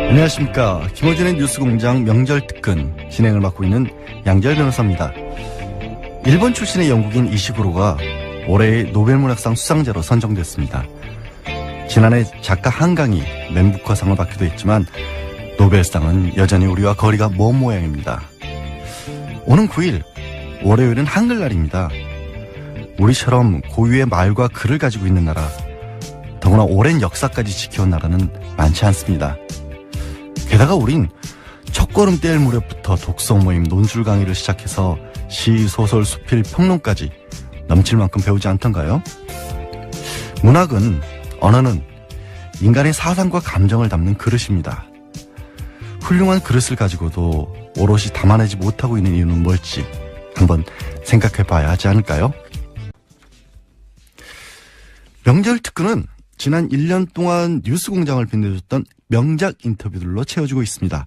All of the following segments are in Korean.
안녕하십니까. 김어준의 뉴스공장 명절특근 진행을 맡고 있는 양재열 변호사입니다. 일본 출신의 영국인 이시구로가 올해의 노벨문학상 수상자로 선정됐습니다. 지난해 작가 한강이 맨부커상을 받기도 했지만 노벨상은 여전히 우리와 거리가 먼 모양입니다. 오는 9일 월요일은 한글날입니다. 우리처럼 고유의 말과 글을 가지고 있는 나라, 더구나 오랜 역사까지 지켜온 나라는 많지 않습니다. 게다가 우린 첫걸음 뗄 무렵부터 독서 모임, 논술 강의를 시작해서 시, 소설, 수필, 평론까지 넘칠 만큼 배우지 않던가요? 문학은, 언어는 인간의 사상과 감정을 담는 그릇입니다. 훌륭한 그릇을 가지고도 오롯이 담아내지 못하고 있는 이유는 뭘지 한번 생각해 봐야 하지 않을까요? 명절 특근은 지난 1년 동안 뉴스공장을 빛내줬던 명작 인터뷰들로 채워지고 있습니다.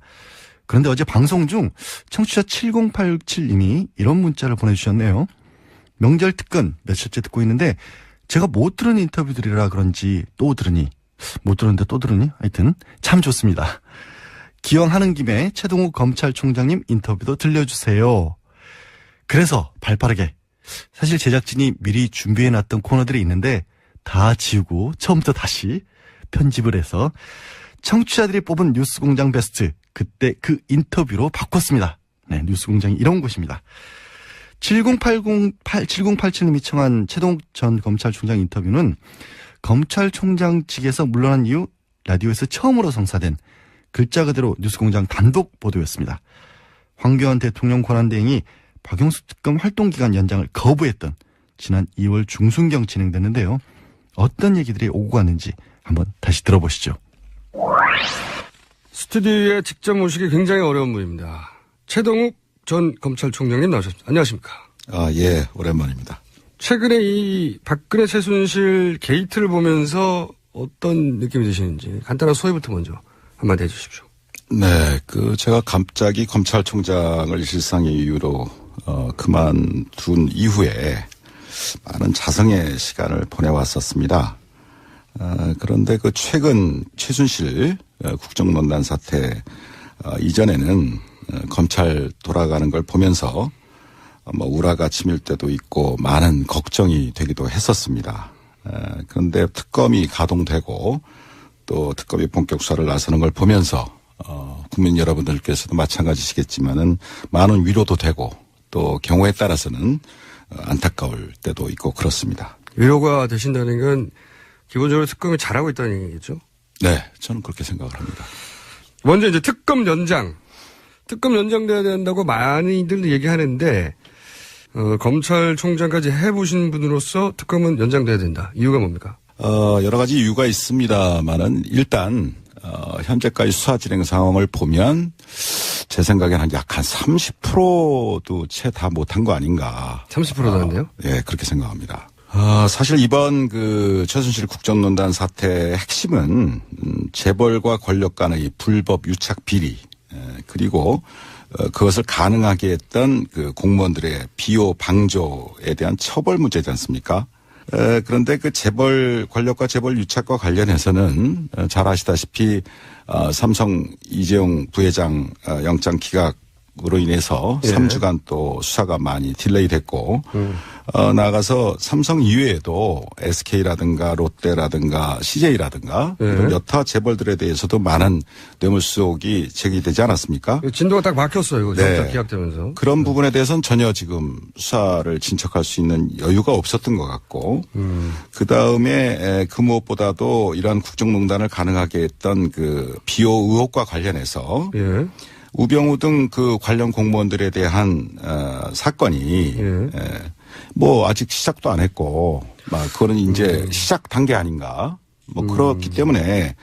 그런데 어제 방송 중 청취자 7087님이 이런 문자를 보내주셨네요. 명절 특근 며칠째 듣고 있는데 제가 못 들은 인터뷰들이라 그런지 또 들으니, 못 들었는데 또 들으니 하여튼 참 좋습니다. 기왕 하는 김에 최동욱 검찰총장님 인터뷰도 들려주세요. 그래서 발빠르게, 사실 제작진이 미리 준비해놨던 코너들이 있는데 다 지우고 처음부터 다시 편집을 해서 청취자들이 뽑은 뉴스공장 베스트, 그때 그 인터뷰로 바꿨습니다. 네, 뉴스공장이 이런 곳입니다. 7087님이 청한 최동욱 전 검찰총장 인터뷰는 검찰총장 측에서 물러난 이후 라디오에서 처음으로 성사된 글자 그대로 뉴스공장 단독 보도였습니다. 황교안 대통령 권한대행이 박영수 특검 활동기간 연장을 거부했던 지난 2월 중순경 진행됐는데요. 어떤 얘기들이 오고 갔는지 한번 다시 들어보시죠. 스튜디오에 직접 모시기 굉장히 어려운 분입니다. 최동욱 전 검찰총장님 나오셨습니다. 안녕하십니까? 예, 오랜만입니다. 최근에 이 박근혜 최순실 게이트를 보면서 어떤 느낌이 드시는지 간단한 소회부터 먼저 한마디 해주십시오. 네, 제가 갑자기 검찰총장을 일상의 이유로 그만둔 이후에 많은 자성의 시간을 보내왔었습니다. 그런데 최근 최순실 국정농단 사태 이전에는 검찰 돌아가는 걸 보면서 우라가 치밀 때도 있고 많은 걱정이 되기도 했었습니다. 그런데 특검이 가동되고 또 특검이 본격 수사를 나서는 걸 보면서 국민 여러분들께서도 마찬가지시겠지만은 많은 위로도 되고 또 경우에 따라서는 안타까울 때도 있고 그렇습니다. 위로가 되신다는 건 기본적으로 특검이 잘하고 있다는 얘기겠죠? 네, 저는 그렇게 생각을 합니다. 먼저 이제 특검 연장돼야 된다고 많이들 얘기하는데 검찰총장까지 해보신 분으로서 특검은 연장돼야 된다. 이유가 뭡니까? 여러 가지 이유가 있습니다만은 일단 현재까지 수사 진행 상황을 보면 제 생각에는 약 한 30%도 채 다 못한 거 아닌가. 30%도 안 돼요? 예, 그렇게 생각합니다. 사실 이번 최순실 국정농단 사태의 핵심은 재벌과 권력 간의 불법 유착 비리, 그리고 그것을 가능하게 했던 공무원들의 비호 방조에 대한 처벌 문제지 않습니까? 그런데 재벌 권력과 재벌 유착과 관련해서는 잘 아시다시피 삼성 이재용 부회장 영장 기각으로 인해서 3주간 또 수사가 많이 딜레이 됐고 나아가서 삼성 이외에도 SK라든가 롯데라든가 CJ라든가 이런 여타 재벌들에 대해서도 많은 뇌물수 의혹이 제기되지 않았습니까? 진도가 딱 막혔어요. 이거 영장 기각되면서. 그런 부분에 대해서는 전혀 지금 수사를 진척할 수 있는 여유가 없었던 것 같고 그다음에 그 무엇보다도 이러한 국정농단을 가능하게 했던 비호 의혹과 관련해서 우병우 등 관련 공무원들에 대한 사건이 아직 시작도 안 했고 그거는 이제 시작 단계 아닌가 그렇기 때문에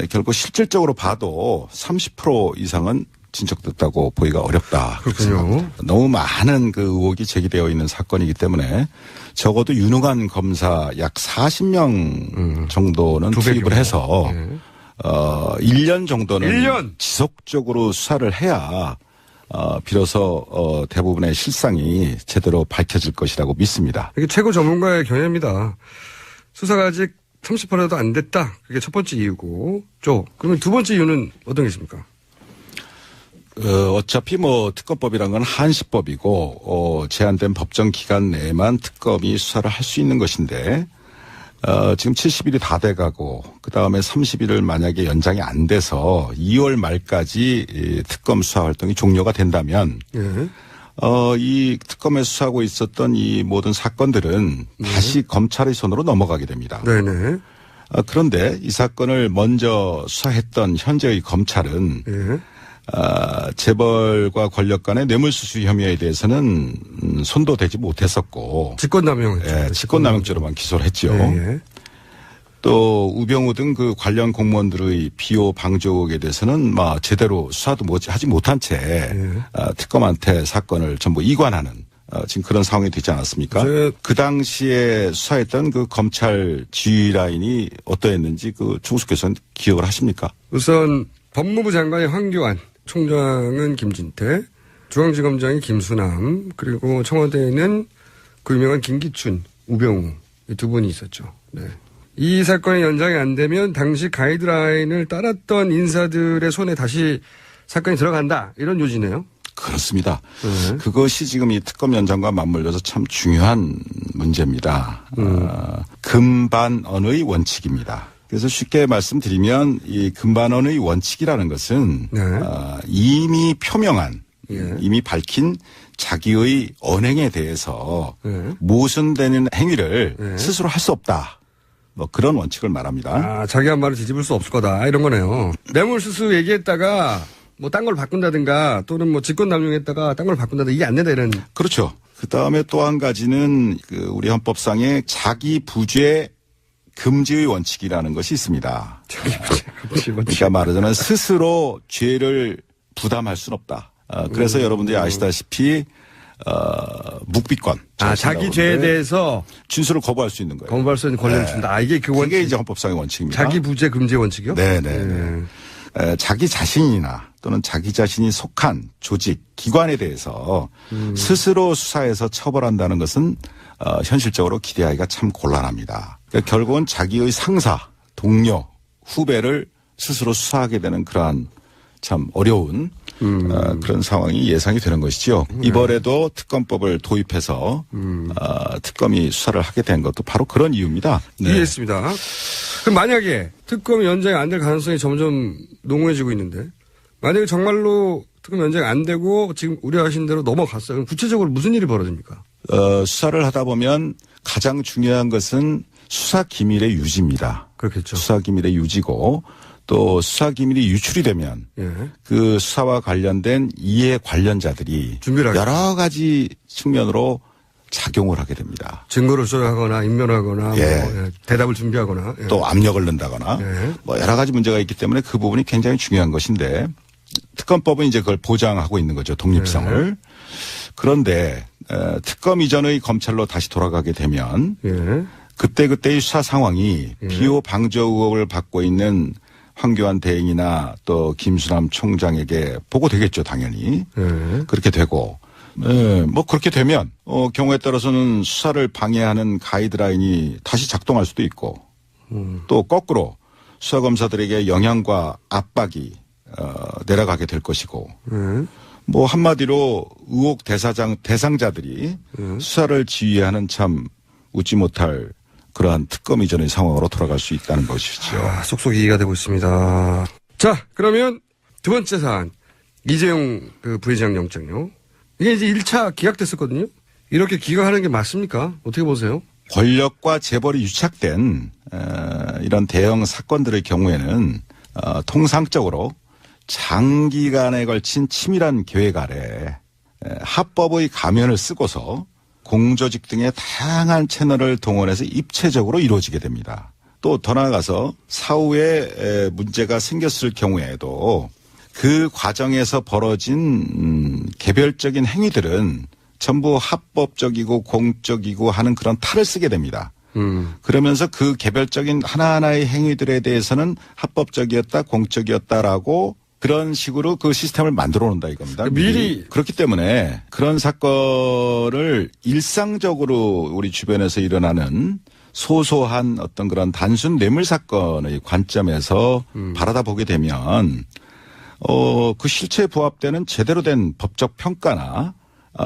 결국 실질적으로 봐도 30% 이상은 진척됐다고 보기가 어렵다. 그렇군요. 너무 많은 의혹이 제기되어 있는 사건이기 때문에 적어도 유능한 검사 약 40명 정도는 투입을 해서 1년 정도는 1년? 지속적으로 수사를 해야 비로소 대부분의 실상이 제대로 밝혀질 것이라고 믿습니다. 이게 최고 전문가의 견해입니다. 수사가 아직 30%도 안 됐다. 그게 첫 번째 이유고. 그러면 두 번째 이유는 어떤 게 있습니까? 어차피 뭐 특검법이란 건 한시법이고 제한된 법정 기간 내에만 특검이 수사를 할 수 있는 것인데 지금 70일이 다 돼가고 그다음에 30일을 만약에 연장이 안 돼서 2월 말까지 이 특검 수사 활동이 종료가 된다면 예. 이 특검에 수사하고 있었던 이 모든 사건들은 다시 검찰의 손으로 넘어가게 됩니다. 네네. 그런데 이 사건을 먼저 수사했던 현재의 검찰은 예. 재벌과 권력 간의 뇌물수수 혐의에 대해서는 손도 대지 못했었고 직권남용했죠. 예, 직권남용죄로만 기소를 했죠. 예. 또 우병우 등 그 관련 공무원들의 비호 방조 의혹에 대해서는 제대로 수사도 하지 못한 채 특검한테 사건을 전부 이관하는 지금 그런 상황이 되지 않았습니까? 그 당시에 수사했던 그 검찰 지휘 라인이 어떠했는지 그 총수께서는 기억을 하십니까? 우선 법무부 장관이 황교안, 총장은 김진태, 중앙지검장이 김수남, 그리고 청와대에는 그 유명한 김기춘, 우병우 이 두 분이 있었죠. 네. 이 사건이 연장이 안 되면 당시 가이드라인을 따랐던 인사들의 손에 다시 사건이 들어간다. 이런 요지네요. 그렇습니다. 그것이 지금 이 특검 연장과 맞물려서 참 중요한 문제입니다. 금반언의 원칙입니다. 그래서 쉽게 말씀드리면 이 금반언의 원칙이라는 것은 네. 이미 표명한 예. 이미 밝힌 자기의 언행에 대해서 예. 모순되는 행위를 예. 스스로 할 수 없다. 뭐 그런 원칙을 말합니다. 자기 한 말을 뒤집을 수 없을 거다. 이런 거네요. 뇌물수수 얘기했다가 뭐 딴 걸 바꾼다든가 또는 뭐 직권남용했다가 딴 걸 바꾼다든가 이게 안 된다 이런. 그렇죠. 그다음에 또 한 가지는 그 우리 헌법상에 자기 부죄 금지의 원칙이라는 것이 있습니다. 그러니까 말하자면 스스로 죄를 부담할 수는 없다. 그래서 여러분들이 아시다시피 묵비권. 자기 죄에 대해서 진술을 거부할 수 있는 거예요. 거부할 수 있는 권리를 준다. 이게 그 원칙. 그게 이제 헌법상의 원칙입니다. 자기 부재 금지 원칙이요? 네네. 자기 자신이나 또는 자기 자신이 속한 조직, 기관에 대해서 스스로 수사해서 처벌한다는 것은 현실적으로 기대하기가 참 곤란합니다. 그러니까 결국은 자기의 상사, 동료, 후배를 스스로 수사하게 되는 그러한 참 어려운 그런 상황이 예상이 되는 것이죠. 이번에도 특검법을 도입해서 특검이 수사를 하게 된 것도 바로 그런 이유입니다. 네. 이해했습니다. 그럼 만약에 특검이 연장이 안 될 가능성이 점점 농후해지고 있는데 만약에 정말로 특검 연장이 안 되고 지금 우려하신 대로 넘어갔어요. 그럼 구체적으로 무슨 일이 벌어집니까? 수사를 하다 보면 가장 중요한 것은 수사 기밀의 유지입니다. 그렇겠죠. 수사 기밀의 유지고 또 수사 기밀이 유출이 되면 그 수사와 관련된 이해 관련자들이 여러 가지 측면으로 작용을 하게 됩니다. 증거를 조작하거나 인멸하거나 뭐 대답을 준비하거나 또 압력을 넣는다거나 뭐 여러 가지 문제가 있기 때문에 그 부분이 굉장히 중요한 것인데 특검법은 이제 그걸 보장하고 있는 거죠. 독립성을. 그런데 특검 이전의 검찰로 다시 돌아가게 되면 그때그때의 수사 상황이 비호 방조 의혹을 받고 있는 황교안 대행이나 또 김수남 총장에게 보고되겠죠. 당연히. 그렇게 되고 뭐 그렇게 되면 경우에 따라서는 수사를 방해하는 가이드라인이 다시 작동할 수도 있고 또 거꾸로 수사검사들에게 영향과 압박이 내려가게 될 것이고 뭐 한마디로 의혹 대상자들이 수사를 지휘하는 참 웃지 못할 그러한 특검 이전의 상황으로 돌아갈 수 있다는 것이죠. 쏙쏙 이해가 되고 있습니다. 자, 그러면 두 번째 사안. 이재용 그 부회장 영장요. 이게 이제 1차 기각됐었거든요. 이렇게 기각하는 게 맞습니까? 어떻게 보세요? 권력과 재벌이 유착된 이런 대형 사건들의 경우에는 통상적으로 장기간에 걸친 치밀한 계획 아래 합법의 가면을 쓰고서 공조직 등의 다양한 채널을 동원해서 입체적으로 이루어지게 됩니다. 또 더 나아가서 사후에 문제가 생겼을 경우에도 그 과정에서 벌어진 개별적인 행위들은 전부 합법적이고 공적이고 하는 그런 탈을 쓰게 됩니다. 그러면서 그 개별적인 하나하나의 행위들에 대해서는 합법적이었다, 공적이었다라고 그런 식으로 그 시스템을 만들어 놓는다 이겁니다. 미리. 그렇기 때문에 그런 사건을 일상적으로 우리 주변에서 일어나는 소소한 어떤 그런 단순 뇌물 사건의 관점에서 바라다 보게 되면 그 실체에 부합되는 제대로 된 법적 평가나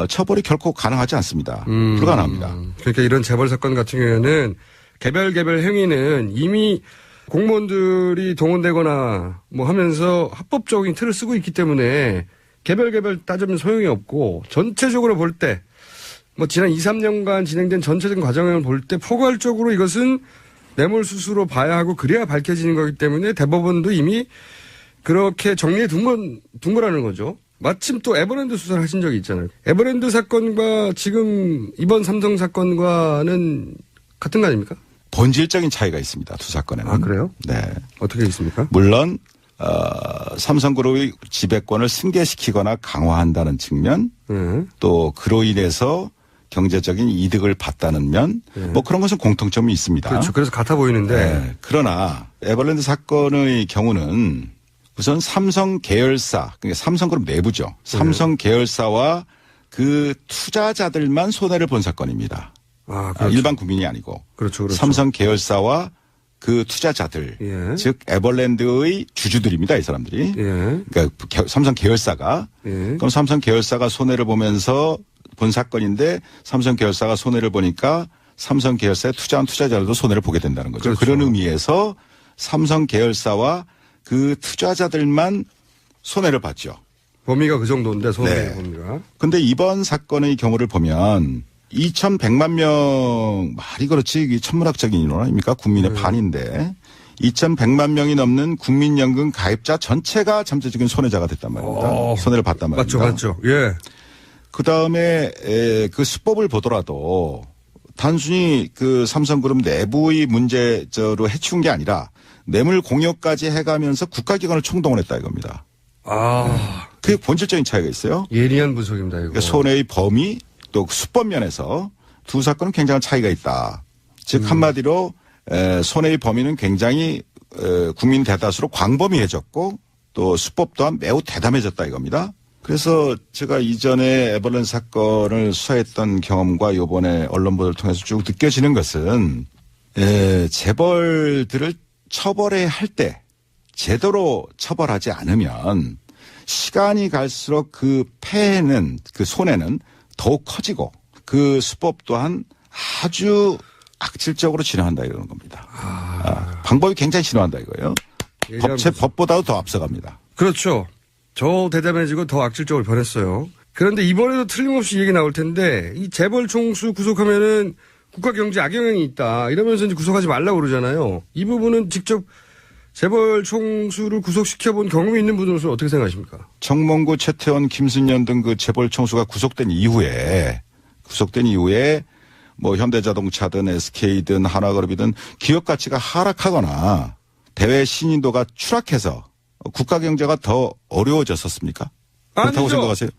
처벌이 결코 가능하지 않습니다. 불가능합니다. 그러니까 이런 재벌 사건 같은 경우에는 개별 행위는 이미 공무원들이 동원되거나 뭐 하면서 합법적인 틀을 쓰고 있기 때문에 개별 따지면 소용이 없고 전체적으로 볼 때 뭐 지난 2, 3년간 진행된 전체적인 과정을 볼 때 포괄적으로 이것은 뇌물수수로 봐야 하고 그래야 밝혀지는 거기 때문에 대법원도 이미 그렇게 정리해 둔 거라는 거죠. 마침 또 에버랜드 수사를 하신 적이 있잖아요. 에버랜드 사건과 지금 이번 삼성 사건과는 같은 거 아닙니까? 본질적인 차이가 있습니다. 두 사건에는. 아, 그래요? 네. 어떻게 있습니까? 물론 삼성그룹의 지배권을 승계시키거나 강화한다는 측면, 또 그로 인해서 경제적인 이득을 봤다는 면, 뭐 그런 것은 공통점이 있습니다. 그렇죠. 그래서 같아 보이는데. 네. 그러나 에버랜드 사건의 경우는 우선 삼성 계열사, 그러니까 삼성그룹 내부죠. 삼성 계열사와 그 투자자들만 손해를 본 사건입니다. 아, 그렇죠. 일반 국민이 아니고. 그렇죠. 삼성 계열사와 그 투자자들, 예. 즉 에버랜드의 주주들입니다, 이 사람들이. 예. 그러니까 삼성 계열사가. 예. 그럼 삼성 계열사가 손해를 보면서 본 사건인데 삼성 계열사가 손해를 보니까 삼성 계열사에 투자한 투자자들도 손해를 보게 된다는 거죠. 그렇죠. 그런 의미에서 삼성 계열사와 그 투자자들만 손해를 봤죠. 범위가 그 정도인데 손해 네. 범위가. 근데 이번 사건의 경우를 보면 2,100만 명, 말이 그렇지 이게 천문학적인 인원 아닙니까? 국민의 반인데 2,100만 명이 넘는 국민연금 가입자 전체가 잠재적인 손해자가 됐단 말입니다. 손해를 봤단 말입니다. 맞죠. 예. 그다음에 그 수법을 보더라도 단순히 그 삼성그룹 내부의 문제로 해치운 게 아니라 뇌물 공여까지 해가면서 국가기관을 총동원했다 이겁니다. 아. 그게 본질적인 차이가 있어요. 예리한 분석입니다, 이거. 그러니까 손해의 범위 또 수법 면에서 두 사건은 굉장한 차이가 있다. 즉 한마디로 손해의 범위는 굉장히 국민 대다수로 광범위해졌고 또 수법 또한 매우 대담해졌다 이겁니다. 그래서 제가 이전에 에버랜드 사건을 수사했던 경험과 이번에 언론 보도를 통해서 쭉 느껴지는 것은 재벌들을 처벌해야 할 때 제대로 처벌하지 않으면 시간이 갈수록 그 폐해는 그 손해는 더욱 커지고 그 수법 또한 아주 악질적으로 진화한다 이러는 겁니다. 방법이 굉장히 진화한다 이거예요. 법보다도 더 앞서갑니다. 그렇죠. 더 대담해지고 더 악질적으로 변했어요. 그런데 이번에도 틀림없이 얘기 나올 텐데 이 재벌 총수 구속하면은 국가 경제 악영향이 있다 이러면서 이제 구속하지 말라고 그러잖아요. 이 부분은 직접 재벌 총수를 구속시켜본 경험이 있는 분으로서 어떻게 생각하십니까? 정몽구, 최태원, 김순년 등 그 재벌 총수가 구속된 이후에 뭐 현대자동차든 SK든 한화그룹이든 기업 가치가 하락하거나 대외 신인도가 추락해서 국가 경제가 더 어려워졌었습니까? 그렇다고 아니죠. 생각하세요?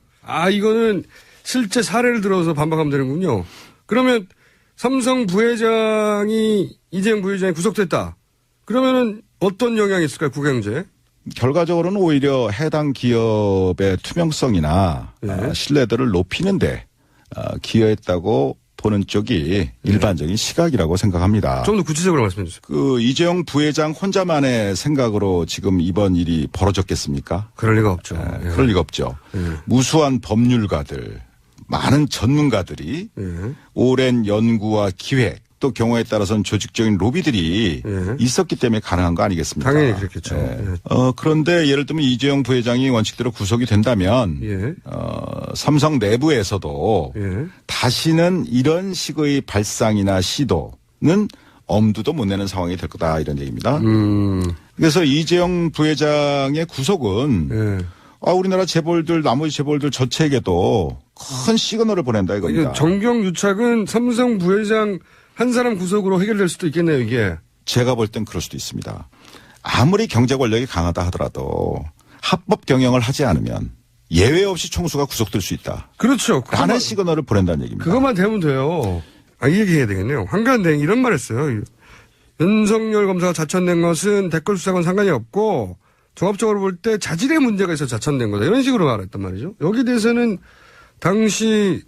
이거는 실제 사례를 들어서 반박하면 되는군요. 그러면 삼성 부회장이 이재용 부회장이 구속됐다. 그러면은 어떤 영향이 있을까요, 국가경제에? 결과적으로는 오히려 해당 기업의 투명성이나 신뢰도를 높이는데 기여했다고 보는 쪽이 일반적인 시각이라고 생각합니다. 좀 더 구체적으로 말씀해 주세요. 그 이재용 부회장 혼자만의 생각으로 지금 이번 일이 벌어졌겠습니까? 그럴 리가 없죠. 그럴 리가 없죠. 무수한 법률가들, 많은 전문가들이 오랜 연구와 기획, 또 경우에 따라서는 조직적인 로비들이 있었기 때문에 가능한 거 아니겠습니까? 당연히 그렇겠죠. 그런데 예를 들면 이재용 부회장이 원칙대로 구속이 된다면 삼성 내부에서도 다시는 이런 식의 발상이나 시도는 엄두도 못 내는 상황이 될 거다 이런 얘기입니다. 그래서 이재용 부회장의 구속은 우리나라 재벌들 나머지 재벌들 전체에게도 큰 시그널을 보낸다 이겁니다. 정경유착은 삼성 부회장 한 사람 구속으로 해결될 수도 있겠네요, 이게. 제가 볼 땐 그럴 수도 있습니다. 아무리 경제 권력이 강하다 하더라도 합법 경영을 하지 않으면 예외 없이 총수가 구속될 수 있다. 그렇죠. 라는 시그널을 보낸다는 얘기입니다. 그것만 되면 돼요. 이 얘기 해야 되겠네요. 황교안 대행이 이런 말 했어요. 윤석열 검사가 자천된 것은 댓글 수사건 상관이 없고 종합적으로 볼 때 자질의 문제가 있어서 자천된 거다. 이런 식으로 말했단 말이죠. 여기에 대해서는 당시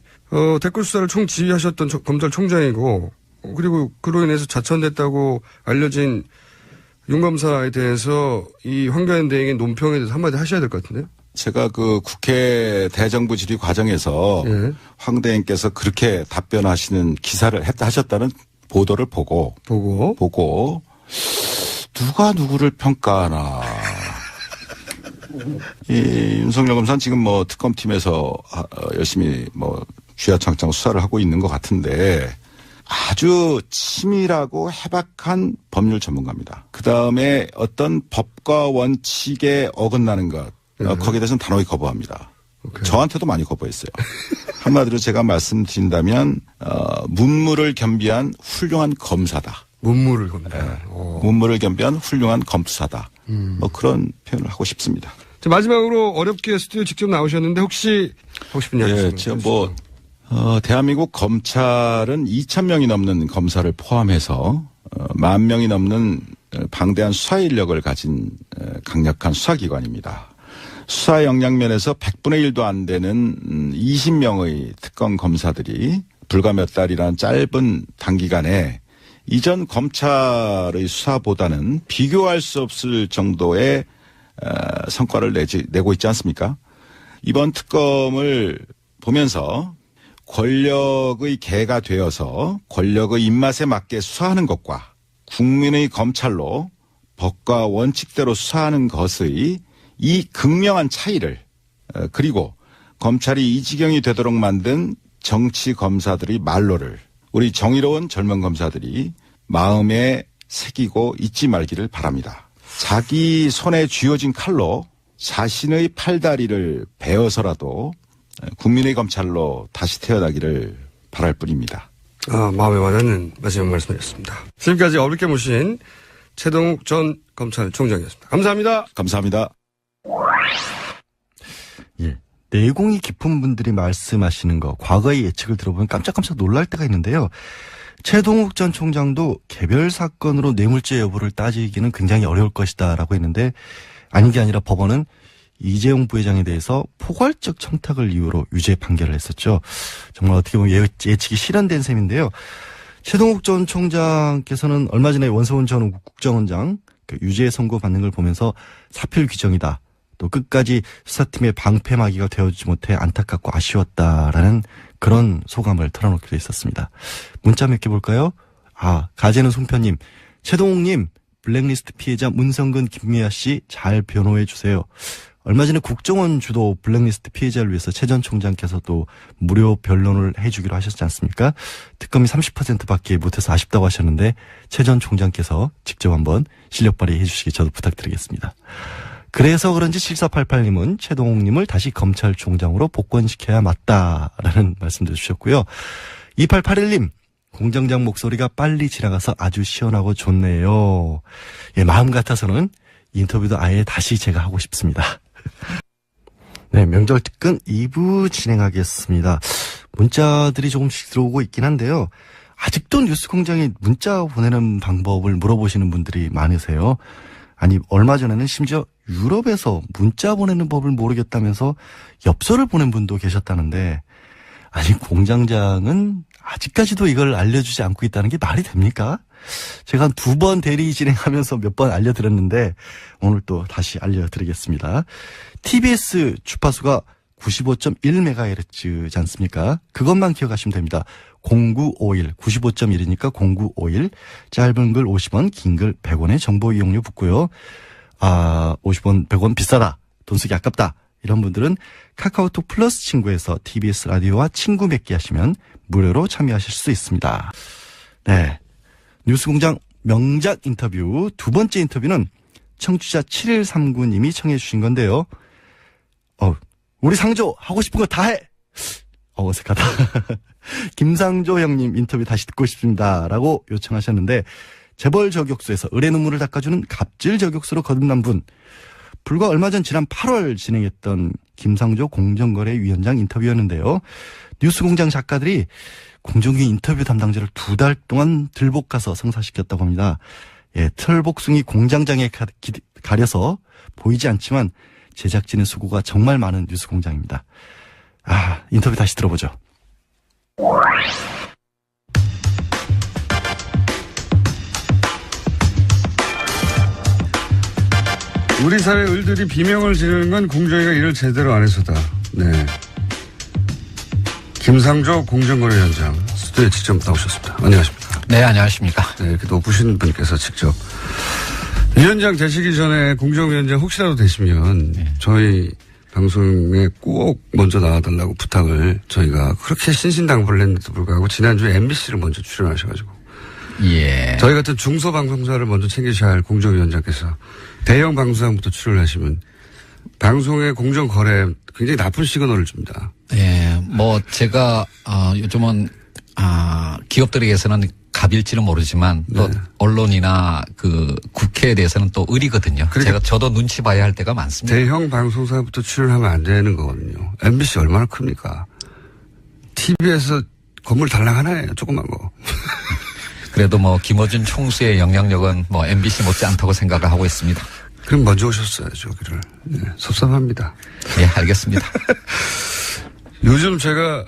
댓글 수사를 총지휘하셨던 검찰총장이고 그리고 그로 인해서 자천됐다고 알려진 윤 검사에 대해서 이 황교안 대행의 논평에 대해서 한마디 하셔야 될 것 같은데요. 제가 그 국회 대정부 질의 과정에서 예. 황 대행께서 그렇게 답변하시는 기사를 하셨다는 보도를 보고 누가 누구를 평가하나. 이 윤석열 검사는 지금 뭐 특검팀에서 열심히 뭐 쥐야창창 수사를 하고 있는 것 같은데 아주 치밀하고 해박한 법률 전문가입니다. 그 다음에 어떤 법과 원칙에 어긋나는 것, 거기에 대해서는 단호히 거부합니다. 오케이. 저한테도 많이 거부했어요. 한마디로 제가 말씀드린다면 문무를 겸비한 훌륭한 검사다. 문무를 겁니다. 문무를 겸비한 훌륭한 검사다. 뭐 그런 표현을 하고 싶습니다. 자, 마지막으로 어렵게 스튜디오 직접 나오셨는데 혹시 하고 싶은 이야기 있으면 제가 뭐 대한민국 검찰은 2,000명이 넘는 검사를 포함해서 10,000명이 넘는 방대한 수사 인력을 가진 강력한 수사기관입니다. 수사 역량면에서 100분의 1도 안 되는 20명의 특검 검사들이 불과 몇 달이라는 짧은 단기간에 이전 검찰의 수사보다는 비교할 수 없을 정도의 성과를 내고 있지 않습니까? 이번 특검을 보면서 권력의 개가 되어서 권력의 입맛에 맞게 수사하는 것과 국민의 검찰로 법과 원칙대로 수사하는 것의 이 극명한 차이를 그리고 검찰이 이 지경이 되도록 만든 정치 검사들의 말로를 우리 정의로운 젊은 검사들이 마음에 새기고 잊지 말기를 바랍니다. 자기 손에 쥐어진 칼로 자신의 팔다리를 베어서라도 국민의 검찰로 다시 태어나기를 바랄 뿐입니다. 마음에 와닿는 마지막 말씀이었습니다. 지금까지 어렵게 모신 최동욱 전 검찰총장이었습니다. 감사합니다. 감사합니다. 예. 내공이 깊은 분들이 말씀하시는 거, 과거의 예측을 들어보면 깜짝깜짝 놀랄 때가 있는데요. 최동욱 전 총장도 개별 사건으로 뇌물죄 여부를 따지기는 굉장히 어려울 것이다라고 했는데 아닌 게 아니라 법원은 이재용 부회장에 대해서 포괄적 청탁을 이유로 유죄 판결을 했었죠. 정말 어떻게 보면 예측이 실현된 셈인데요. 최동욱 전 총장께서는 얼마 전에 원소은 전 국정원장 유죄 선고받는 걸 보면서 사필 규정이다. 또 끝까지 수사팀의 방패막이가 되어주지 못해 안타깝고 아쉬웠다라는 그런 소감을 털어놓기도 했었습니다. 문자 몇 개 볼까요? 가재는 송편님, 최동욱님, 블랙리스트 피해자 문성근 김미아 씨 잘 변호해 주세요. 얼마 전에 국정원 주도 블랙리스트 피해자를 위해서 최 전 총장께서도 무료 변론을 해주기로 하셨지 않습니까? 특검이 30%밖에 못해서 아쉽다고 하셨는데 최 전 총장께서 직접 한번 실력 발휘해 주시기 저도 부탁드리겠습니다. 그래서 그런지 7488님은 최동욱님을 다시 검찰총장으로 복권시켜야 맞다라는 말씀도 주셨고요. 2881님, 공장장 목소리가 빨리 지나가서 아주 시원하고 좋네요. 예, 마음 같아서는 인터뷰도 아예 다시 제가 하고 싶습니다. 네, 명절 특근 2부 진행하겠습니다. 문자들이 조금씩 들어오고 있긴 한데요. 아직도 뉴스공장에 문자 보내는 방법을 물어보시는 분들이 많으세요. 아니, 얼마 전에는 심지어 유럽에서 문자 보내는 법을 모르겠다면서 엽서를 보낸 분도 계셨다는데, 아니, 공장장은 아직까지도 이걸 알려주지 않고 있다는 게 말이 됩니까? 제가 한 2번 대리 진행하면서 몇 번 알려드렸는데, 오늘 또 다시 알려드리겠습니다. TBS 주파수가 95.1MHz지 않습니까? 그것만 기억하시면 됩니다. 0951, 95.1이니까 0951, 짧은 글 50원, 긴 글 100원의 정보 이용료 붙고요. 50원, 100원 비싸다, 돈 쓰기 아깝다, 이런 분들은 카카오톡 플러스 친구에서 TBS 라디오와 친구 맺기 하시면 무료로 참여하실 수 있습니다. 네, 뉴스공장 명작 인터뷰 두 번째 인터뷰는 청취자 7139님이 청해 주신 건데요. 우리 상조 하고 싶은 거 다 해. 어색하다. 김상조 형님 인터뷰 다시 듣고 싶습니다 라고 요청하셨는데, 재벌 저격수에서 의뢰 눈물을 닦아주는 갑질 저격수로 거듭난 분, 불과 얼마 전 지난 8월 진행했던 김상조 공정거래위원장 인터뷰였는데요. 뉴스공장 작가들이 공정위 인터뷰 담당자를 2달 동안 들복 가서 성사시켰다고 합니다. 예, 털복숭이 공장장에 가려서 보이지 않지만 제작진의 수고가 정말 많은 뉴스공장입니다. 인터뷰 다시 들어보죠. 우리 사회 을들이 비명을 지르는 건 공정위가 일을 제대로 안 해서다. 네. 김상조 공정거래위원장 스튜디오에 직접 나오셨습니다. 안녕하십니까? 네, 안녕하십니까? 네, 이렇게 높으신 분께서 직접. 위원장 되시기 전에 공정위원장 혹시라도 되시면 저희 방송에 꼭 먼저 나와달라고 부탁을 저희가 그렇게 신신당부를 했는데도 불구하고 지난주에 MBC를 먼저 출연하셔가지고 예. 저희 같은 중소방송사를 먼저 챙기셔야 할 공정위원장께서 대형 방송사부터 출연하시면 방송의 공정거래 굉장히 나쁜 시그널을 줍니다. 예, 뭐 제가 요즘은 기업들에게서는 갑일지는 모르지만 또 네. 언론이나 그 국회에 대해서는 또 의리거든요. 그러니까 저도 눈치 봐야 할 때가 많습니다. 대형 방송사부터 출연하면 안 되는 거거든요. MBC 얼마나 큽니까? TV에서 건물 달랑 하나예요. 조그만 거. 그래도 뭐 김어준 총수의 영향력은 뭐 MBC 못지 않다고 생각을 하고 있습니다. 그럼 먼저 오셨어야죠, 여기를. 네, 섭섭합니다. 예, 알겠습니다. 요즘 제가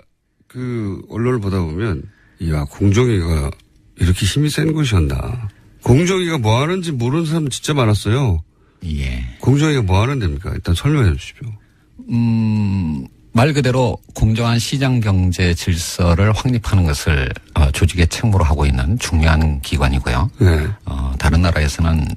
그 언론을 보다 보면 이야, 공정위가 이렇게 힘이 센 곳이었나. 공정위가 뭐 하는지 모르는 사람 진짜 많았어요. 예. 공정위가 뭐 하는 데입니까? 일단 설명해 주십시오. 말 그대로 공정한 시장 경제 질서를 확립하는 것을 조직의 책무로 하고 있는 중요한 기관이고요. 네. 다른 나라에서는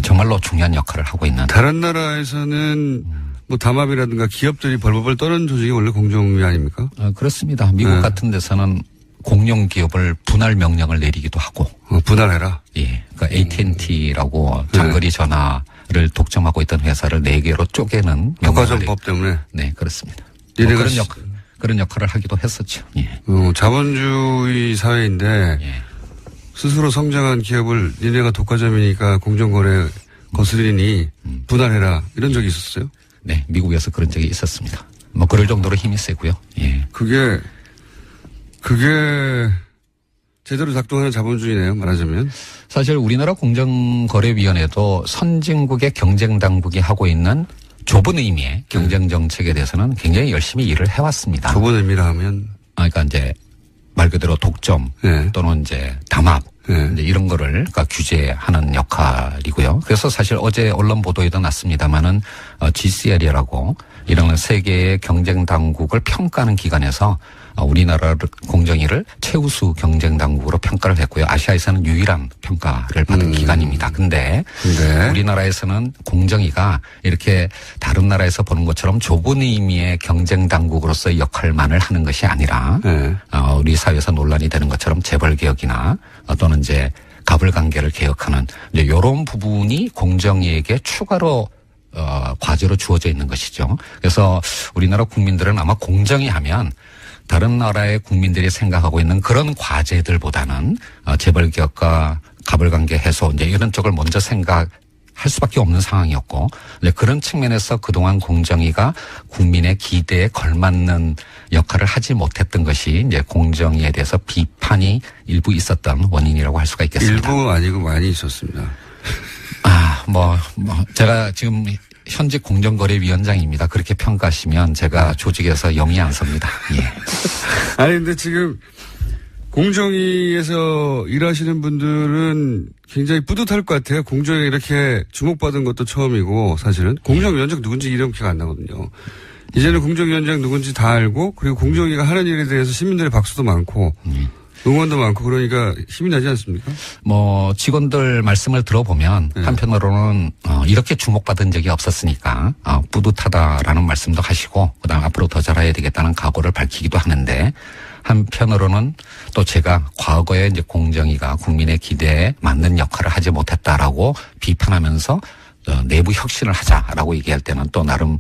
정말로 중요한 역할을 하고 있는. 다른 나라에서는 뭐 담합이라든가 기업들이 벌벌벌 떠는 조직이 원래 공정위 아닙니까? 그렇습니다. 미국 네. 같은 데서는 공룡 기업을 분할 명령을 내리기도 하고. 분할해라. 예. 그러니까 AT&T라고 장거리 전화를 독점하고 있던 회사를 4개로 쪼개는 독과점법 때문에. 네, 그렇습니다. 얘네가 그런 역할을 하기도 했었죠. 예. 자본주의 사회인데 예. 스스로 성장한 기업을 니네가 독과점이니까 공정거래 거스리니 분할해라 이런 적이 있었어요? 네, 미국에서 그런 적이 있었습니다. 뭐 그럴 정도로 힘이 세고요. 예. 그게 제대로 작동하는 자본주의네요, 말하자면. 사실 우리나라 공정거래위원회도 선진국의 경쟁당국이 하고 있는 좁은 의미의 경쟁정책에 대해서는 굉장히 열심히 일을 해왔습니다. 좁은 의미라 하면. 그러니까 이제 말 그대로 독점 네. 또는 이제 담합 네. 이제 이런 거를 그러니까 규제하는 역할이고요. 그래서 사실 어제 언론 보도에도 났습니다만은 GCL이라고 이런 세계의 경쟁 당국을 평가하는 기관에서 우리나라 공정위를 최우수 경쟁 당국으로 평가를 했고요. 아시아에서는 유일한 평가를 받은 기관입니다. 근데 우리나라에서는 공정위가 이렇게 다른 나라에서 보는 것처럼 좁은 의미의 경쟁 당국으로서의 역할만을 하는 것이 아니라 우리 사회에서 논란이 되는 것처럼 재벌 개혁이나 또는 이제 갑을 관계를 개혁하는 이제 이런 부분이 공정위에게 추가로 과제로 주어져 있는 것이죠. 그래서 우리나라 국민들은 아마 공정위 하면 다른 나라의 국민들이 생각하고 있는 그런 과제들보다는 재벌 개혁과 갑을 관계 해소 이제 이런 쪽을 먼저 생각할 수밖에 없는 상황이었고 그런 측면에서 그동안 공정위가 국민의 기대에 걸맞는 역할을 하지 못했던 것이 이제 공정위에 대해서 비판이 일부 있었던 원인이라고 할 수가 있겠습니다. 일부 아니고 많이 있었습니다. 제가 지금 현직 공정거래위원장입니다. 그렇게 평가하시면 제가 조직에서 영이 안 섭니다. 예. 아니, 근데 지금 공정위에서 일하시는 분들은 굉장히 뿌듯할 것 같아요. 공정위에 이렇게 주목받은 것도 처음이고, 사실은. 공정위원장 누군지 이름 기억 안 나거든요. 이제는 공정위원장 누군지 다 알고, 그리고 공정위가 하는 일에 대해서 시민들의 박수도 많고, 응원도 많고, 그러니까 힘이 나지 않습니까? 직원들 말씀을 들어보면 한편으로는 이렇게 주목받은 적이 없었으니까 뿌듯하다라는 말씀도 하시고 그다음 앞으로 더 잘해야 되겠다는 각오를 밝히기도 하는데 한편으로는 또 제가 과거에 이제 공정위가 국민의 기대에 맞는 역할을 하지 못했다라고 비판하면서 내부 혁신을 하자라고 얘기할 때는 또 나름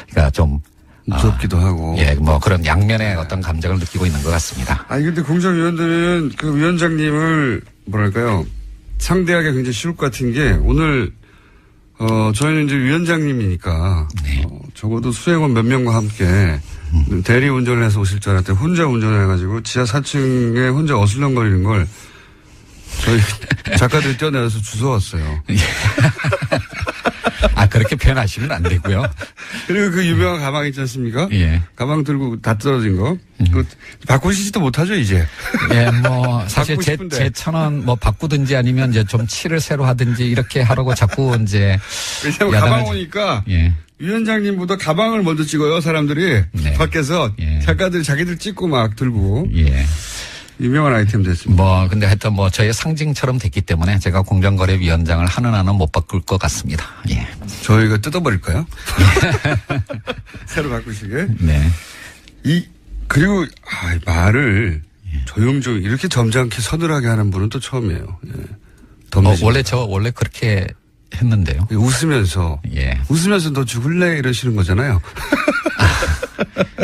그러니까 좀 무섭기도 하고. 예, 그런 양면의 어떤 감정을 느끼고 있는 것 같습니다. 아니, 근데 공정위원들은 그 위원장님을 뭐랄까요. 상대하기 굉장히 쉬울 것 같은 게 오늘 저희는 이제 위원장님이니까 네. 적어도 수행원 몇 명과 함께 대리 운전을 해서 오실 줄 알았더니 혼자 운전을 해가지고 지하 4층에 혼자 어슬렁거리는 걸 저희 작가들이 뛰어내려서 주워왔어요. 아, 그렇게 표현하시면 안 되고요. 그리고 그 유명한 가방 있지 않습니까? 예. 가방 들고 다 떨어진 거. 그거 바꾸시지도 못하죠, 이제. 예, 뭐, 사실 바꾸고 제 싶은데. 차는 뭐 바꾸든지 아니면 이제 좀 칠을 새로 하든지 이렇게 하라고 자꾸 이제. 왜냐면 야단을 가방 오니까 예. 위원장님보다 가방을 먼저 찍어요, 사람들이. 네. 밖에서 예. 작가들이 자기들 찍고 막 들고. 예. 유명한 아이템 됐습니다. 뭐, 근데 하여튼 뭐 저의 상징처럼 됐기 때문에 제가 공정거래위원장을 하는 한은 못 바꿀 것 같습니다. 예. 저희가 뜯어버릴까요? 새로 바꾸시게. 네. 그리고, 말을 조용조용 이렇게 점잖게 서늘하게 하는 분은 또 처음이에요. 예. 원래 그렇게 했는데요. 웃으면서. 예. 웃으면서 너 죽을래? 이러시는 거잖아요.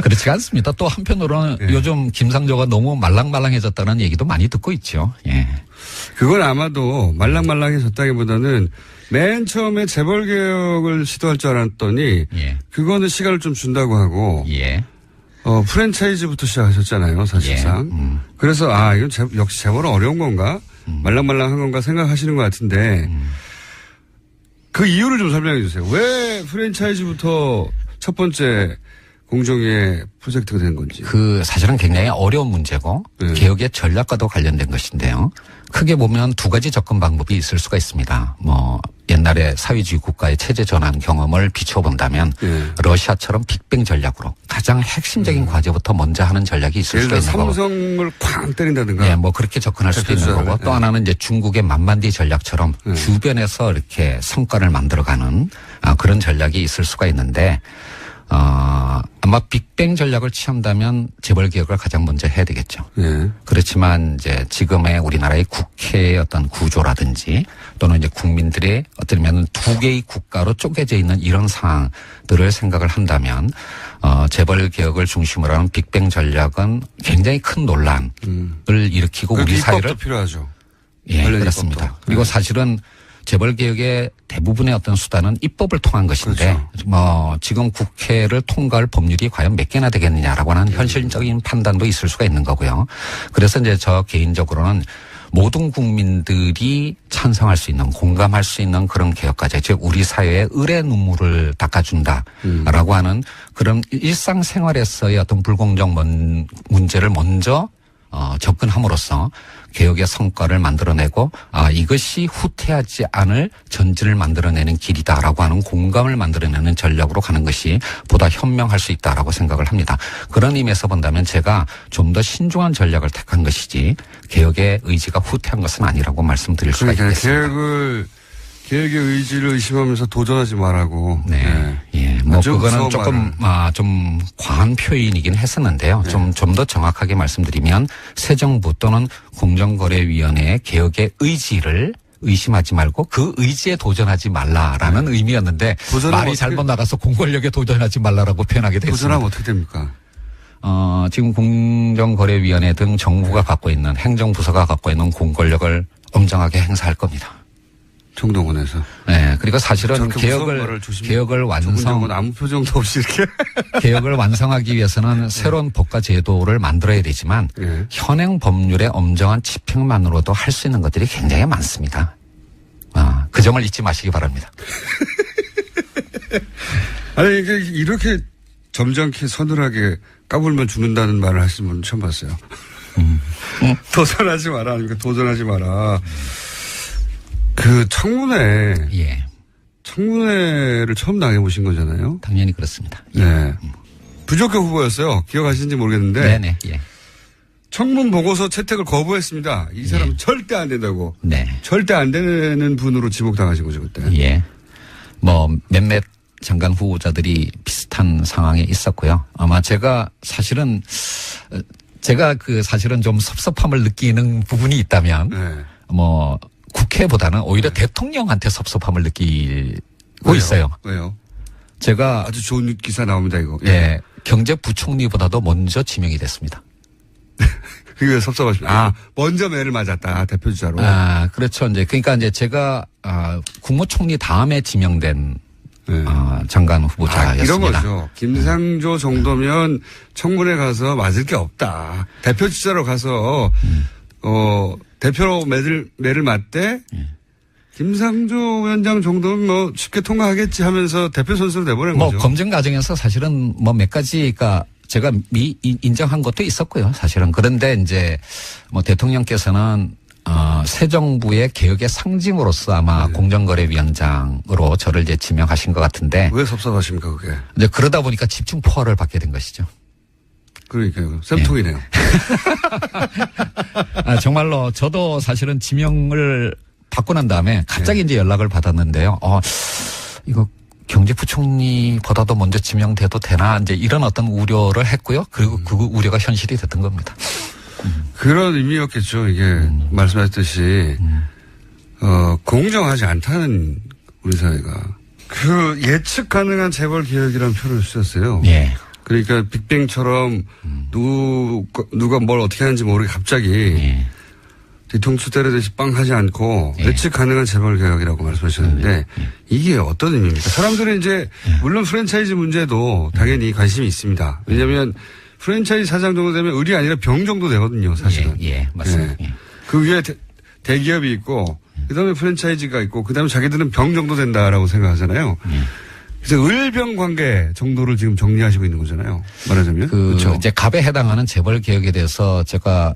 그렇지가 않습니다. 또 한편으로는 예. 요즘 김상조가 너무 말랑말랑해졌다는 얘기도 많이 듣고 있죠. 예. 그건 아마도 말랑말랑해졌다기보다는 맨 처음에 재벌개혁을 시도할 줄 알았더니 예. 그거는 시간을 좀 준다고 하고 예. 프랜차이즈부터 시작하셨잖아요, 사실상. 예. 그래서 이건 역시 재벌은 어려운 건가? 말랑말랑한 건가 생각하시는 것 같은데 그 이유를 좀 설명해 주세요. 왜 프랜차이즈부터 첫 번째 공정의 프로젝트가 된 건지. 그 사실은 굉장히 어려운 문제고 네. 개혁의 전략과도 관련된 것인데요. 크게 보면 두 가지 접근 방법이 있을 수가 있습니다. 뭐 옛날에 사회주의 국가의 체제 전환 경험을 비춰본다면 네. 러시아처럼 빅뱅 전략으로 가장 핵심적인 과제부터 먼저 하는 전략이 있을 예를 수가 들어 있는 거고. 삼성을 쾅 때린다든가. 예, 뭐 그렇게 접근할 수도 있는 대표적으로, 거고 또 네. 하나는 이제 중국의 만만디 전략처럼 네. 주변에서 이렇게 성과를 만들어가는 그런 전략이 있을 수가 있는데 아마 빅뱅 전략을 취한다면 재벌 개혁을 가장 먼저 해야 되겠죠. 예. 그렇지만 이제 지금의 우리나라의 국회의 어떤 구조라든지 또는 이제 국민들의 어쩌면 두 개의 국가로 쪼개져 있는 이런 상황들을 생각을 한다면 재벌 개혁을 중심으로 하는 빅뱅 전략은 굉장히 큰 논란을 일으키고 그 우리 입법도 사회를 필요하죠. 예, 관련 그렇습니다. 입법도. 그리고 네. 사실은 재벌 개혁의 대부분의 어떤 수단은 입법을 통한 것인데 그렇죠. 뭐 지금 국회를 통과할 법률이 과연 몇 개나 되겠느냐라고 하는 현실적인 판단도 있을 수가 있는 거고요. 그래서 이제 저 개인적으로는 모든 국민들이 찬성할 수 있는 공감할 수 있는 그런 개혁과제, 즉 우리 사회의 을의 눈물을 닦아준다라고 하는 그런 일상생활에서의 어떤 불공정 문제를 먼저 접근함으로써 개혁의 성과를 만들어내고 이것이 후퇴하지 않을 전진을 만들어내는 길이다라고 하는 공감을 만들어내는 전략으로 가는 것이 보다 현명할 수 있다라고 생각을 합니다. 그런 의미에서 본다면 제가 좀 더 신중한 전략을 택한 것이지 개혁의 의지가 후퇴한 것은 아니라고 말씀드릴 수가 그러니까 있겠습니다. 개혁의 의지를 의심하면서 도전하지 말라고. 네. 예. 뭐 아주 그거는 무서운 조금 좀 과한 표현이긴 했었는데요. 네. 좀 더 정확하게 말씀드리면 새 정부 또는 공정거래위원회의 개혁의 의지를 의심하지 말고 그 의지에 도전하지 말라라는 의미였는데 도전하면 말이 어떻게- 잘못 나가서 공권력에 도전하지 말라라고 표현하게 됐습니다. 도전하면 어떻게 됩니까? 지금 공정거래위원회 등 정부가 갖고 있는 행정부서가 갖고 있는 공권력을 엄정하게 행사할 겁니다. 정동원에서. 네, 그리고 사실은 저렇게 무서운 말을 조심히. 개혁을 조근조근 아무 표정도 없이 이렇게. 개혁을 완성하기 위해서는 새로운 법과 제도를 만들어야 되지만 네. 현행 법률의 엄정한 집행만으로도 할 수 있는 것들이 굉장히 많습니다. 그 점을 잊지 마시기 바랍니다. 아니, 이게 이렇게 점잖게 서늘하게 까불면 죽는다는 말을 하시는 분 처음 봤어요. 도전하지 마라. 아닙니까? 도전하지 마라. 그 청문회. 예, 청문회를 처음 당해보신 거잖아요. 당연히 그렇습니다. 예. 네. 부적격 후보였어요. 기억하시는지 모르겠는데. 네네. 예. 청문 보고서 채택을 거부했습니다. 이 사람 절대 안 된다고. 네. 절대 안 되는 분으로 지목당하신 거죠, 그때. 예. 뭐 몇몇 장관 후보자들이 비슷한 상황에 있었고요. 아마 제가 사실은 좀 섭섭함을 느끼는 부분이 있다면 네. 뭐 국회보다는 오히려 대통령한테 섭섭함을 느끼고 왜요? 있어요. 왜요? 제가 아주 좋은 기사 나옵니다, 이거. 경제부총리보다도 먼저 지명이 됐습니다. 그게 왜 섭섭하십니까? 먼저 매를 맞았다. 대표주자로. 그렇죠. 이제 그러니까 이제 제가 국무총리 다음에 지명된 네. 장관 후보자였습니다. 이런 거죠. 김상조 정도면 청문회 가서 맞을 게 없다. 대표 주자로 가서 대표로 매를 맞대. 김상조 위원장 정도면 뭐 쉽게 통과하겠지 하면서 대표 선수로 내보낸 거죠. 검증 과정에서 사실은 뭐 몇 가지가 제가 인정한 것도 있었고요. 사실은. 그런데 이제 뭐 대통령께서는 새 정부의 개혁의 상징으로서 아마 공정거래위원장으로 저를 이제 지명하신 것 같은데. 왜 섭섭하십니까, 그게? 이제 그러다 보니까 집중 포화를 받게 된 것이죠. 그러니까요. 쌤통이네요. 정말로 저도 사실은 지명을 받고 난 다음에 갑자기 이제 연락을 받았는데요. 이거 경제부총리보다도 먼저 지명돼도 되나 이제 이런 어떤 우려를 했고요. 그리고 그 우려가 현실이 됐던 겁니다. 그런 의미였겠죠. 이게 말씀하셨듯이 공정하지 않다는 우리 사회가. 그 예측 가능한 재벌 개혁이라는 표현을 쓰셨어요. 예. 그러니까 빅뱅처럼 누가 뭘 어떻게 하는지 모르게 갑자기 뒤통수 때리듯이 빵 하지 않고 예측 가능한 재벌 개혁이라고 말씀하셨는데 이게 어떤 의미입니까? 사람들은 이제 물론 프랜차이즈 문제도 당연히 관심이 있습니다. 왜냐하면 프랜차이즈 사장 정도 되면 을이 아니라 병 정도 되거든요, 사실은. 예, 맞습니다. 예. 그 위에 대기업이 있고 그다음에 프랜차이즈가 있고 그다음에 자기들은 병 정도 된다라고 생각하잖아요. 그래서 을병 관계 정도를 지금 정리하시고 있는 거잖아요. 말하자면. 그렇죠. 이제 갑에 해당하는 재벌 개혁에 대해서 제가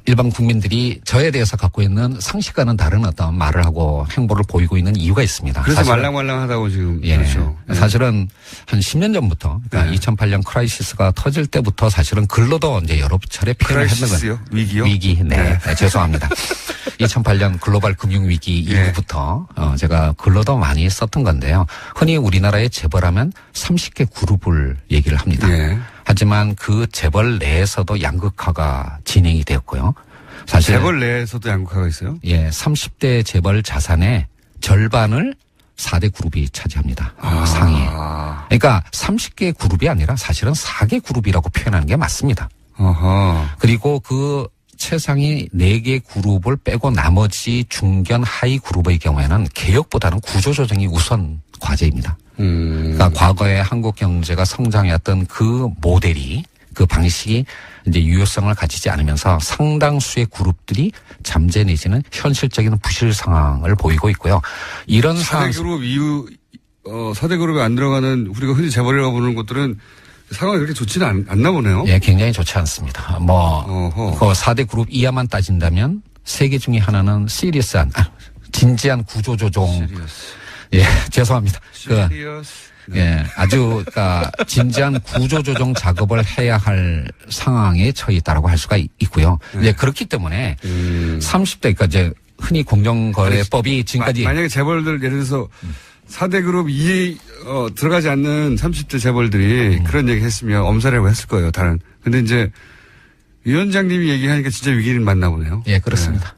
일반 국민들이 저에 대해서 갖고 있는 상식과는 다른 어떤 말을 하고 행보를 보이고 있는 이유가 있습니다. 그래서 말랑말랑하다고 지금. 예. 그렇죠. 사실은 한 10년 전부터, 그러니까 2008년 크라이시스가 터질 때부터 사실은 글로도 이제 여러 차례 표현을 했는 거예요. 위기요? 위기. 네. 죄송합니다. 2008년 글로벌 금융위기 이후부터 제가 글로도 많이 썼던 건데요. 흔히 우리나라의 재벌하면 30개 그룹을 얘기를 합니다. 하지만 그 재벌 내에서도 양극화가 진행이 되었고요. 사실 재벌 내에서도 양극화가 있어요? 예, 30대 재벌 자산의 절반을 4대 그룹이 차지합니다. 상위에. 그러니까 30개 그룹이 아니라 사실은 4개 그룹이라고 표현하는 게 맞습니다. 그리고 그 최상위 4개 그룹을 빼고 나머지 중견 하위 그룹의 경우에는 개혁보다는 구조조정이 우선 과제입니다. 그러니까 과거에 한국 경제가 성장해왔던 그 모델이 그 방식이 이제 유효성을 가지지 않으면서 상당수의 그룹들이 잠재 내지는 현실적인 부실 상황을 보이고 있고요. 이런 4대 그룹 이후 4대 그룹에 안 들어가는 우리가 흔히 재벌이라고 부르는 것들은 상황이 그렇게 좋지는 않나 보네요. 예, 굉장히 좋지 않습니다. 그 4대 그룹 이하만 따진다면 3개 중에 하나는 시리어스한 진지한 구조조정. 예, 죄송합니다. 예, 아주, 진지한 구조조정 작업을 해야 할 상황에 처해 있다라고 할 수가 있고요. 이제 그렇기 때문에 30대, 그러니까 이제 흔히 공정거래법이 지금까지. 만약에 재벌들 예를 들어서 4대 그룹 이에 들어가지 않는 30대 재벌들이 그런 얘기 했으면 엄살이라고 했을 거예요, 다른. 근데 이제 위원장님이 얘기하니까 진짜 위기는 맞나 보네요. 예, 그렇습니다.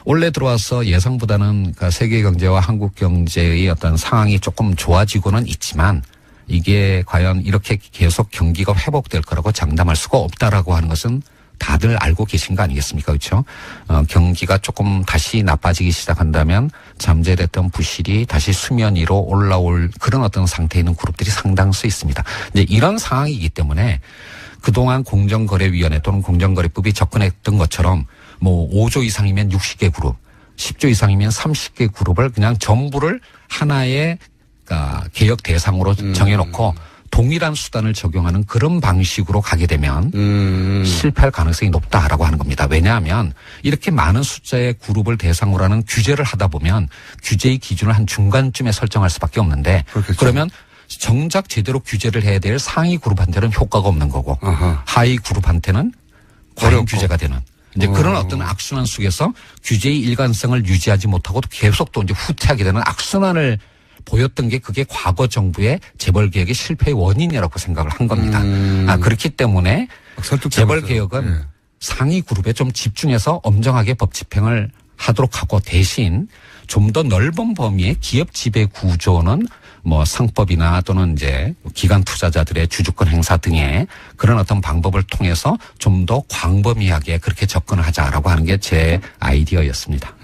올해 들어와서 예상보다는 그러니까 세계 경제와 한국 경제의 어떤 상황이 조금 좋아지고는 있지만 이게 과연 이렇게 계속 경기가 회복될 거라고 장담할 수가 없다라고 하는 것은 다들 알고 계신 거 아니겠습니까? 그렇죠? 경기가 조금 다시 나빠지기 시작한다면 잠재됐던 부실이 다시 수면 위로 올라올 그런 어떤 상태에 있는 그룹들이 상당수 있습니다. 이제 이런 상황이기 때문에 그동안 공정거래위원회 또는 공정거래법이 접근했던 것처럼 5조 이상이면 60개 그룹, 10조 이상이면 30개 그룹을 그냥 전부를 하나의 개혁 대상으로 정해놓고 동일한 수단을 적용하는 그런 방식으로 가게 되면 실패할 가능성이 높다라고 하는 겁니다. 왜냐하면 이렇게 많은 숫자의 그룹을 대상으로 하는 규제를 하다 보면 규제의 기준을 한 중간쯤에 설정할 수밖에 없는데 그렇겠죠. 그러면 정작 제대로 규제를 해야 될 상위 그룹한테는 효과가 없는 거고 하위 그룹한테는 과잉 규제가 되는 이제 그런 어떤 악순환 속에서 규제의 일관성을 유지하지 못하고 계속 또 이제 후퇴하게 되는 악순환을 보였던 게 그게 과거 정부의 재벌 개혁의 실패의 원인이라고 생각을 한 겁니다. 그렇기 때문에 재벌 개혁은 상위 그룹에 좀 집중해서 엄정하게 법 집행을 하도록 하고 대신 좀 더 넓은 범위의 기업 지배 구조는 뭐 상법이나 또는 이제 기관 투자자들의 주주권 행사 등의 그런 어떤 방법을 통해서 좀 더 광범위하게 그렇게 접근을 하자라고 하는 게 제 아이디어였습니다.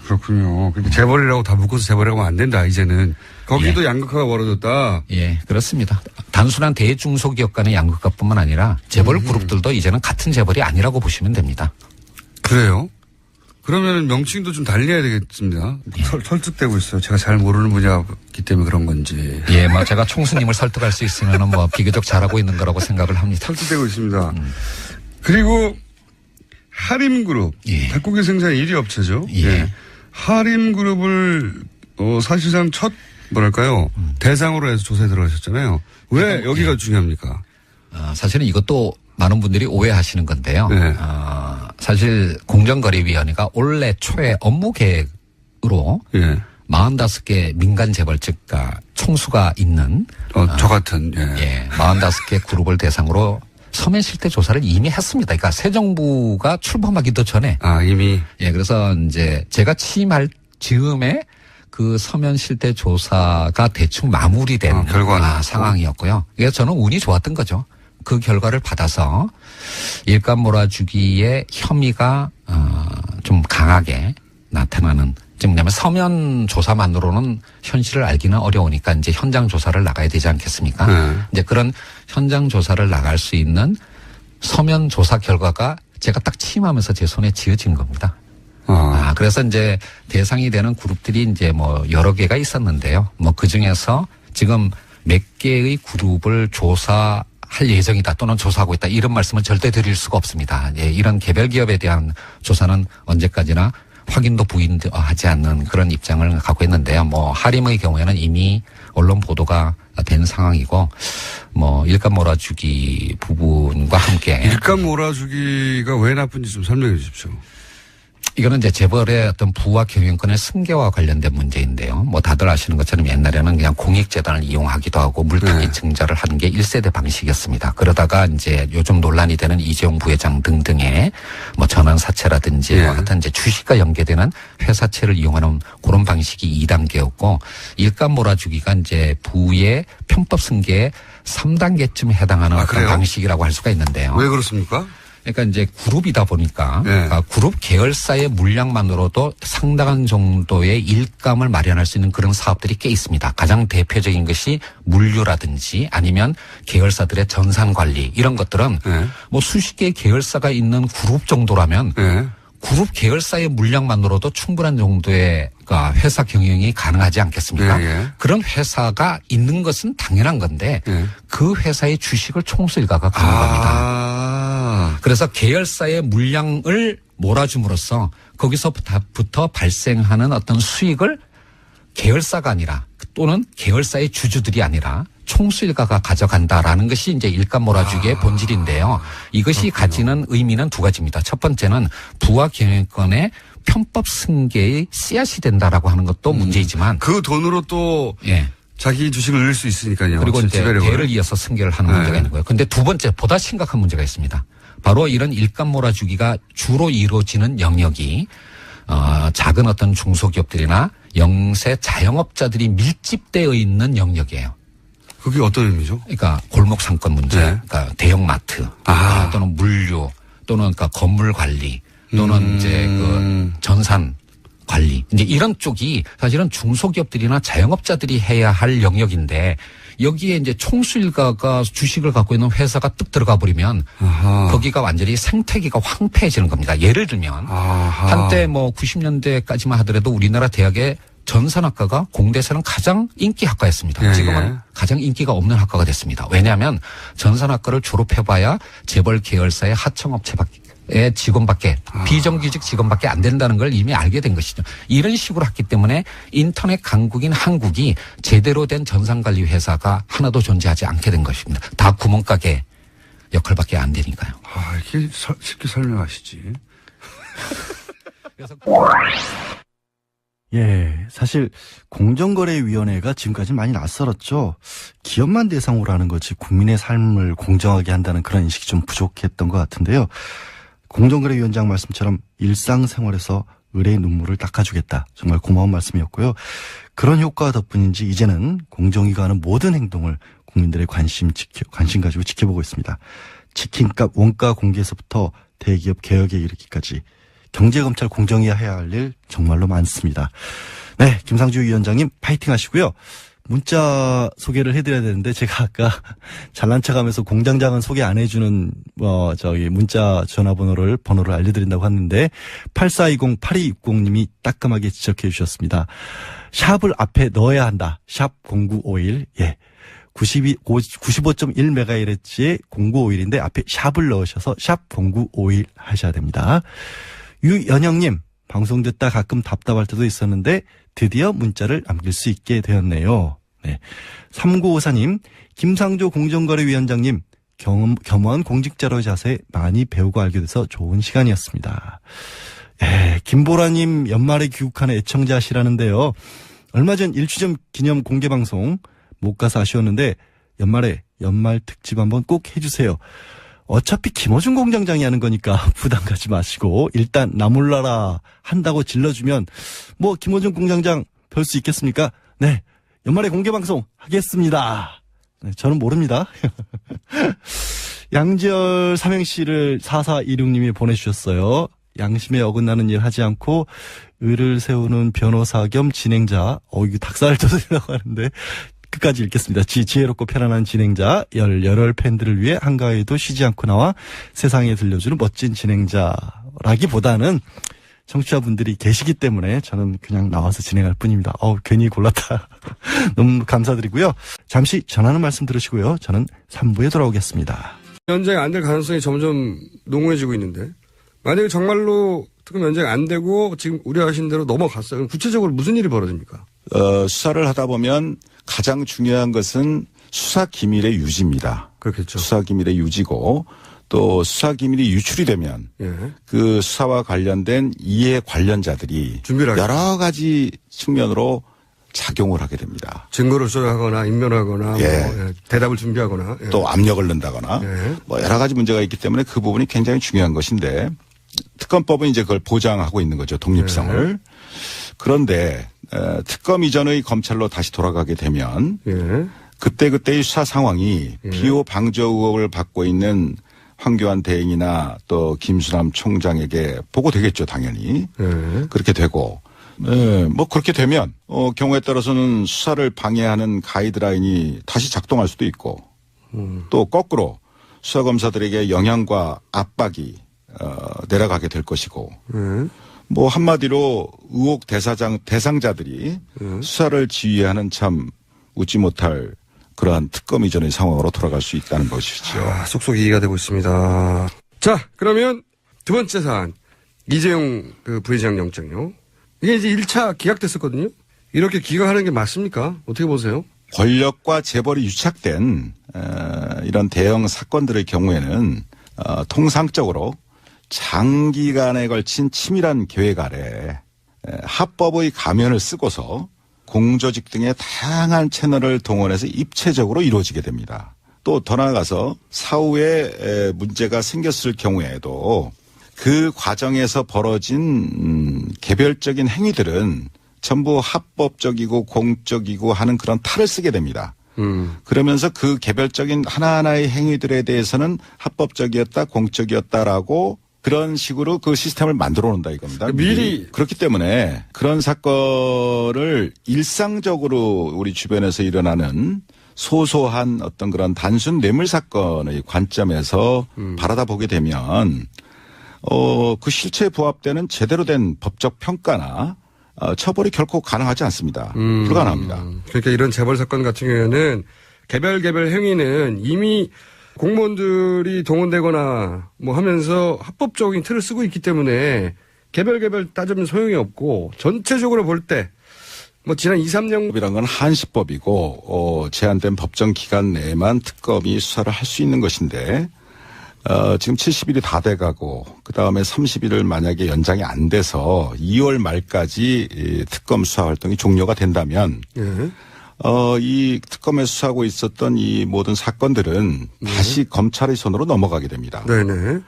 그렇군요. 근데 재벌이라고 다 묶어서 재벌이라고 하면 안 된다, 이제는. 거기도 양극화가 벌어졌다. 예, 그렇습니다. 단순한 대중소기업 간의 양극화뿐만 아니라 재벌 그룹들도 이제는 같은 재벌이 아니라고 보시면 됩니다. 그래요? 그러면 명칭도 좀 달리해야 되겠습니다. 설득되고 있어요. 제가 잘 모르는 분야이기 때문에 그런 건지. 예, 뭐 제가 총수님을 설득할 수 있으면은 뭐 비교적 잘하고 있는 거라고 생각을 합니다. 설득되고 있습니다. 그리고 하림그룹. 예. 닭고기 생산 1위 업체죠. 예. 하림그룹을 사실상 첫 뭐랄까요. 대상으로 해서 조사에 들어가셨잖아요. 왜 여기가 중요합니까? 사실은 이것도 많은 분들이 오해하시는 건데요. 네. 사실 공정거래위원회가 올해 초에 업무 계획으로 예. 45개 민간 재벌측가 총수가 있는 저 같은, 예, 45개 그룹을 대상으로 서면 실태 조사를 이미 했습니다. 그러니까 새 정부가 출범하기도 전에. 이미. 예, 그래서 이제 제가 취임할 즈음에 그 서면 실태 조사가 대충 마무리된 결과는 상황이었고요. 그래서 저는 운이 좋았던 거죠. 그 결과를 받아서 일감 몰아주기의 혐의가 좀 강하게 나타나는, 지금 뭐냐면 서면 조사만으로는 현실을 알기는 어려우니까 이제 현장 조사를 나가야 되지 않겠습니까? 이제 그런 현장 조사를 나갈 수 있는 서면 조사 결과가 제가 딱 취임하면서 제 손에 쥐어진 겁니다. 그래서 이제 대상이 되는 그룹들이 이제 뭐 여러 개가 있었는데요. 뭐 그 중에서 지금 몇 개의 그룹을 조사할 예정이다 또는 조사하고 있다 이런 말씀은 절대 드릴 수가 없습니다. 예, 이런 개별 기업에 대한 조사는 언제까지나 확인도 부인도 하지 않는 그런 입장을 갖고 있는데요. 뭐 하림의 경우에는 이미 언론 보도가 된 상황이고 뭐 일감 몰아주기 부분과 함께 일감 몰아주기가 왜 나쁜지 좀 설명해 주십시오. 이거는 이제 재벌의 어떤 부와 경영권의 승계와 관련된 문제인데요. 뭐 다들 아시는 것처럼 옛날에는 그냥 공익재단을 이용하기도 하고 물타기 증자를 하는 게 1세대 방식이었습니다. 그러다가 이제 요즘 논란이 되는 이재용 부회장 등등의 뭐 전환사채라든지 같은 이제 주식과 연계되는 회사채를 이용하는 그런 방식이 2단계였고 일감 몰아주기가 이제 부의 편법 승계의 3단계쯤 해당하는 어떤 방식이라고 할 수가 있는데요. 왜 그렇습니까? 그러니까 이제 그룹이다 보니까 그룹 계열사의 물량만으로도 상당한 정도의 일감을 마련할 수 있는 그런 사업들이 꽤 있습니다. 가장 대표적인 것이 물류라든지 아니면 계열사들의 전산 관리 이런 것들은 뭐 수십 개의 계열사가 있는 그룹 정도라면 그룹 계열사의 물량만으로도 충분한 정도의 회사 경영이 가능하지 않겠습니까? 그런 회사가 있는 것은 당연한 건데 그 회사의 주식을 총수 일가가 갖는 겁니다. 그래서 계열사의 물량을 몰아줌으로써 거기서부터 발생하는 어떤 수익을 계열사가 아니라 또는 계열사의 주주들이 아니라 총수 일가가 가져간다라는 것이 이제 일감 몰아주기의 본질인데요. 이것이 가지는 의미는 두 가지입니다. 첫 번째는 부와 경영권의 편법 승계의 씨앗이 된다라고 하는 것도 문제이지만 그 돈으로 또 자기 주식을 늘릴 수 있으니까요. 그리고 이제 대를 이어서 승계를 하는 문제가 있는 거예요. 그런데 두 번째 보다 심각한 문제가 있습니다. 바로 이런 일감 몰아주기가 주로 이루어지는 영역이 작은 어떤 중소기업들이나 영세 자영업자들이 밀집되어 있는 영역이에요. 그게 어떤 의미죠? 그러니까 골목 상권 문제, 그러니까 대형마트 또는 물류 또는 그러니까 건물 관리 또는 이제 그 전산 관리 이제 이런 쪽이 사실은 중소기업들이나 자영업자들이 해야 할 영역인데 여기에 이제 총수 일가가 주식을 갖고 있는 회사가 뚝 들어가 버리면 거기가 완전히 생태계가 황폐해지는 겁니다. 예를 들면 한때 뭐 90년대까지만 하더라도 우리나라 대학의 전산학과가 공대에서는 가장 인기 학과였습니다. 지금은 가장 인기가 없는 학과가 됐습니다. 왜냐하면 전산학과를 졸업해봐야 재벌 계열사의 하청업체밖에 직원밖에 비정규직 직원밖에 안 된다는 걸 이미 알게 된 것이죠. 이런 식으로 했기 때문에 인터넷 강국인 한국이 제대로 된 전산관리 회사가 하나도 존재하지 않게 된 것입니다. 다 구멍가게 역할밖에 안 되니까요. 이렇게 쉽게 설명하시지. 그래서 사실 공정거래위원회가 지금까지 많이 낯설었죠. 기업만 대상으로 하는 거지 국민의 삶을 공정하게 한다는 그런 인식이 좀 부족했던 것 같은데요. 공정거래위원장 말씀처럼 일상생활에서 의뢰의 눈물을 닦아주겠다. 정말 고마운 말씀이었고요. 그런 효과 덕분인지 이제는 공정위가 하는 모든 행동을 국민들의 관심 가지고 지켜보고 있습니다. 치킨값 원가 공개에서부터 대기업 개혁에 이르기까지 경제검찰 공정위 해야 할 일 정말로 많습니다. 네, 김상주 위원장님 파이팅 하시고요. 문자 소개를 해드려야 되는데 제가 아까 잘난 척하면서 공장장은 소개 안 해주는 문자 전화번호를 알려드린다고 했는데 8420-8260님이 따끔하게 지적해 주셨습니다. 샵을 앞에 넣어야 한다. 샵 0951. 예. 95.1MHz의 0951인데 앞에 샵을 넣으셔서 샵 0951 하셔야 됩니다. 유연영님, 방송 듣다 가끔 답답할 때도 있었는데 드디어 문자를 남길 수 있게 되었네요. 네. 3954님, 김상조 공정거래위원장님, 겸허한 공직자로의 자세 많이 배우고 알게 돼서 좋은 시간이었습니다. 예, 김보라님 연말에 귀국하는 애청자시라는데요. 얼마 전 1주년 기념 공개방송 못 가서 아쉬웠는데 연말에 연말 특집 한번 꼭 해주세요. 어차피 김어준 공장장이 하는 거니까 부담 가지 마시고 일단 나 몰라라 한다고 질러주면 뭐 김어준 공장장 별 수 있겠습니까? 네, 연말에 공개방송 하겠습니다. 네, 저는 모릅니다. 양지열 삼행시를 4426님이 보내주셨어요. 양심에 어긋나는 일 하지 않고 의를 세우는 변호사 겸 진행자. 이거 닭살 돋으려고 하는데 끝까지 읽겠습니다. 지혜롭고 편안한 진행자, 열혈 팬들을 위해 한가위도 쉬지 않고 나와 세상에 들려주는 멋진 진행자라기보다는 청취자분들이 계시기 때문에 저는 그냥 나와서 진행할 뿐입니다. 괜히 골랐다. 너무 감사드리고요. 잠시 전하는 말씀 들으시고요. 저는 3부에 돌아오겠습니다. 연장이 안 될 가능성이 점점 농후해지고 있는데 만약에 정말로 특검 연장이 안 되고 지금 우려하신 대로 넘어갔어요. 그럼 구체적으로 무슨 일이 벌어집니까? 수사를 하다 보면 가장 중요한 것은 수사 기밀의 유지입니다. 그렇겠죠. 수사 기밀의 유지고 또 수사 기밀이 유출이 되면 그 수사와 관련된 이해 관련자들이 여러 가지 측면으로 작용을 하게 됩니다. 증거를 수사하거나 인멸하거나 대답을 준비하거나 또 압력을 넣는다거나 뭐 여러 가지 문제가 있기 때문에 그 부분이 굉장히 중요한 것인데 특검법은 이제 그걸 보장하고 있는 거죠. 독립성을. 그런데 특검 이전의 검찰로 다시 돌아가게 되면 그때그때의 수사 상황이 비호 방조 의혹을 받고 있는 황교안 대행이나 또 김수남 총장에게 보고되겠죠. 당연히. 그렇게 되고 뭐 그렇게 되면 경우에 따라서는 수사를 방해하는 가이드라인이 다시 작동할 수도 있고 또 거꾸로 수사검사들에게 영향과 압박이 내려가게 될 것이고 뭐 한마디로 의혹 대상자들이 수사를 지휘하는 참 웃지 못할 그러한 특검 이전의 상황으로 돌아갈 수 있다는 것이죠. 쏙쏙 이해가 되고 있습니다. 자, 그러면 두 번째 사안 이재용 그 부회장 영장요. 이게 이제 1차 기각됐었거든요. 이렇게 기각하는 게 맞습니까? 어떻게 보세요? 권력과 재벌이 유착된 이런 대형 사건들의 경우에는 통상적으로 장기간에 걸친 치밀한 계획 아래 합법의 가면을 쓰고서 공조직 등의 다양한 채널을 동원해서 입체적으로 이루어지게 됩니다. 또 더 나아가서 사후에 문제가 생겼을 경우에도 그 과정에서 벌어진 개별적인 행위들은 전부 합법적이고 공적이고 하는 그런 탈을 쓰게 됩니다. 그러면서 그 개별적인 하나하나의 행위들에 대해서는 합법적이었다, 공적이었다라고 그런 식으로 그 시스템을 만들어 놓는다 이겁니다. 미리. 그렇기 때문에 그런 사건을 일상적으로 우리 주변에서 일어나는 소소한 어떤 그런 단순 뇌물 사건의 관점에서 바라다 보게 되면 그 실체에 부합되는 제대로 된 법적 평가나 처벌이 결코 가능하지 않습니다. 불가능합니다. 그러니까 이런 재벌 사건 같은 경우에는 개별 행위는 이미 공무원들이 동원되거나 뭐 하면서 합법적인 틀을 쓰고 있기 때문에 개별 따지면 소용이 없고 전체적으로 볼 때 뭐 지난 2, 3년 법이란 건 한시법이고 제한된 법정 기간 내에만 특검이 수사를 할 수 있는 것인데 지금 70일이 다 돼가고 그다음에 30일을 만약에 연장이 안 돼서 2월 말까지 특검 수사 활동이 종료가 된다면 이 특검에 수사하고 있었던 이 모든 사건들은 다시 검찰의 손으로 넘어가게 됩니다. 네네.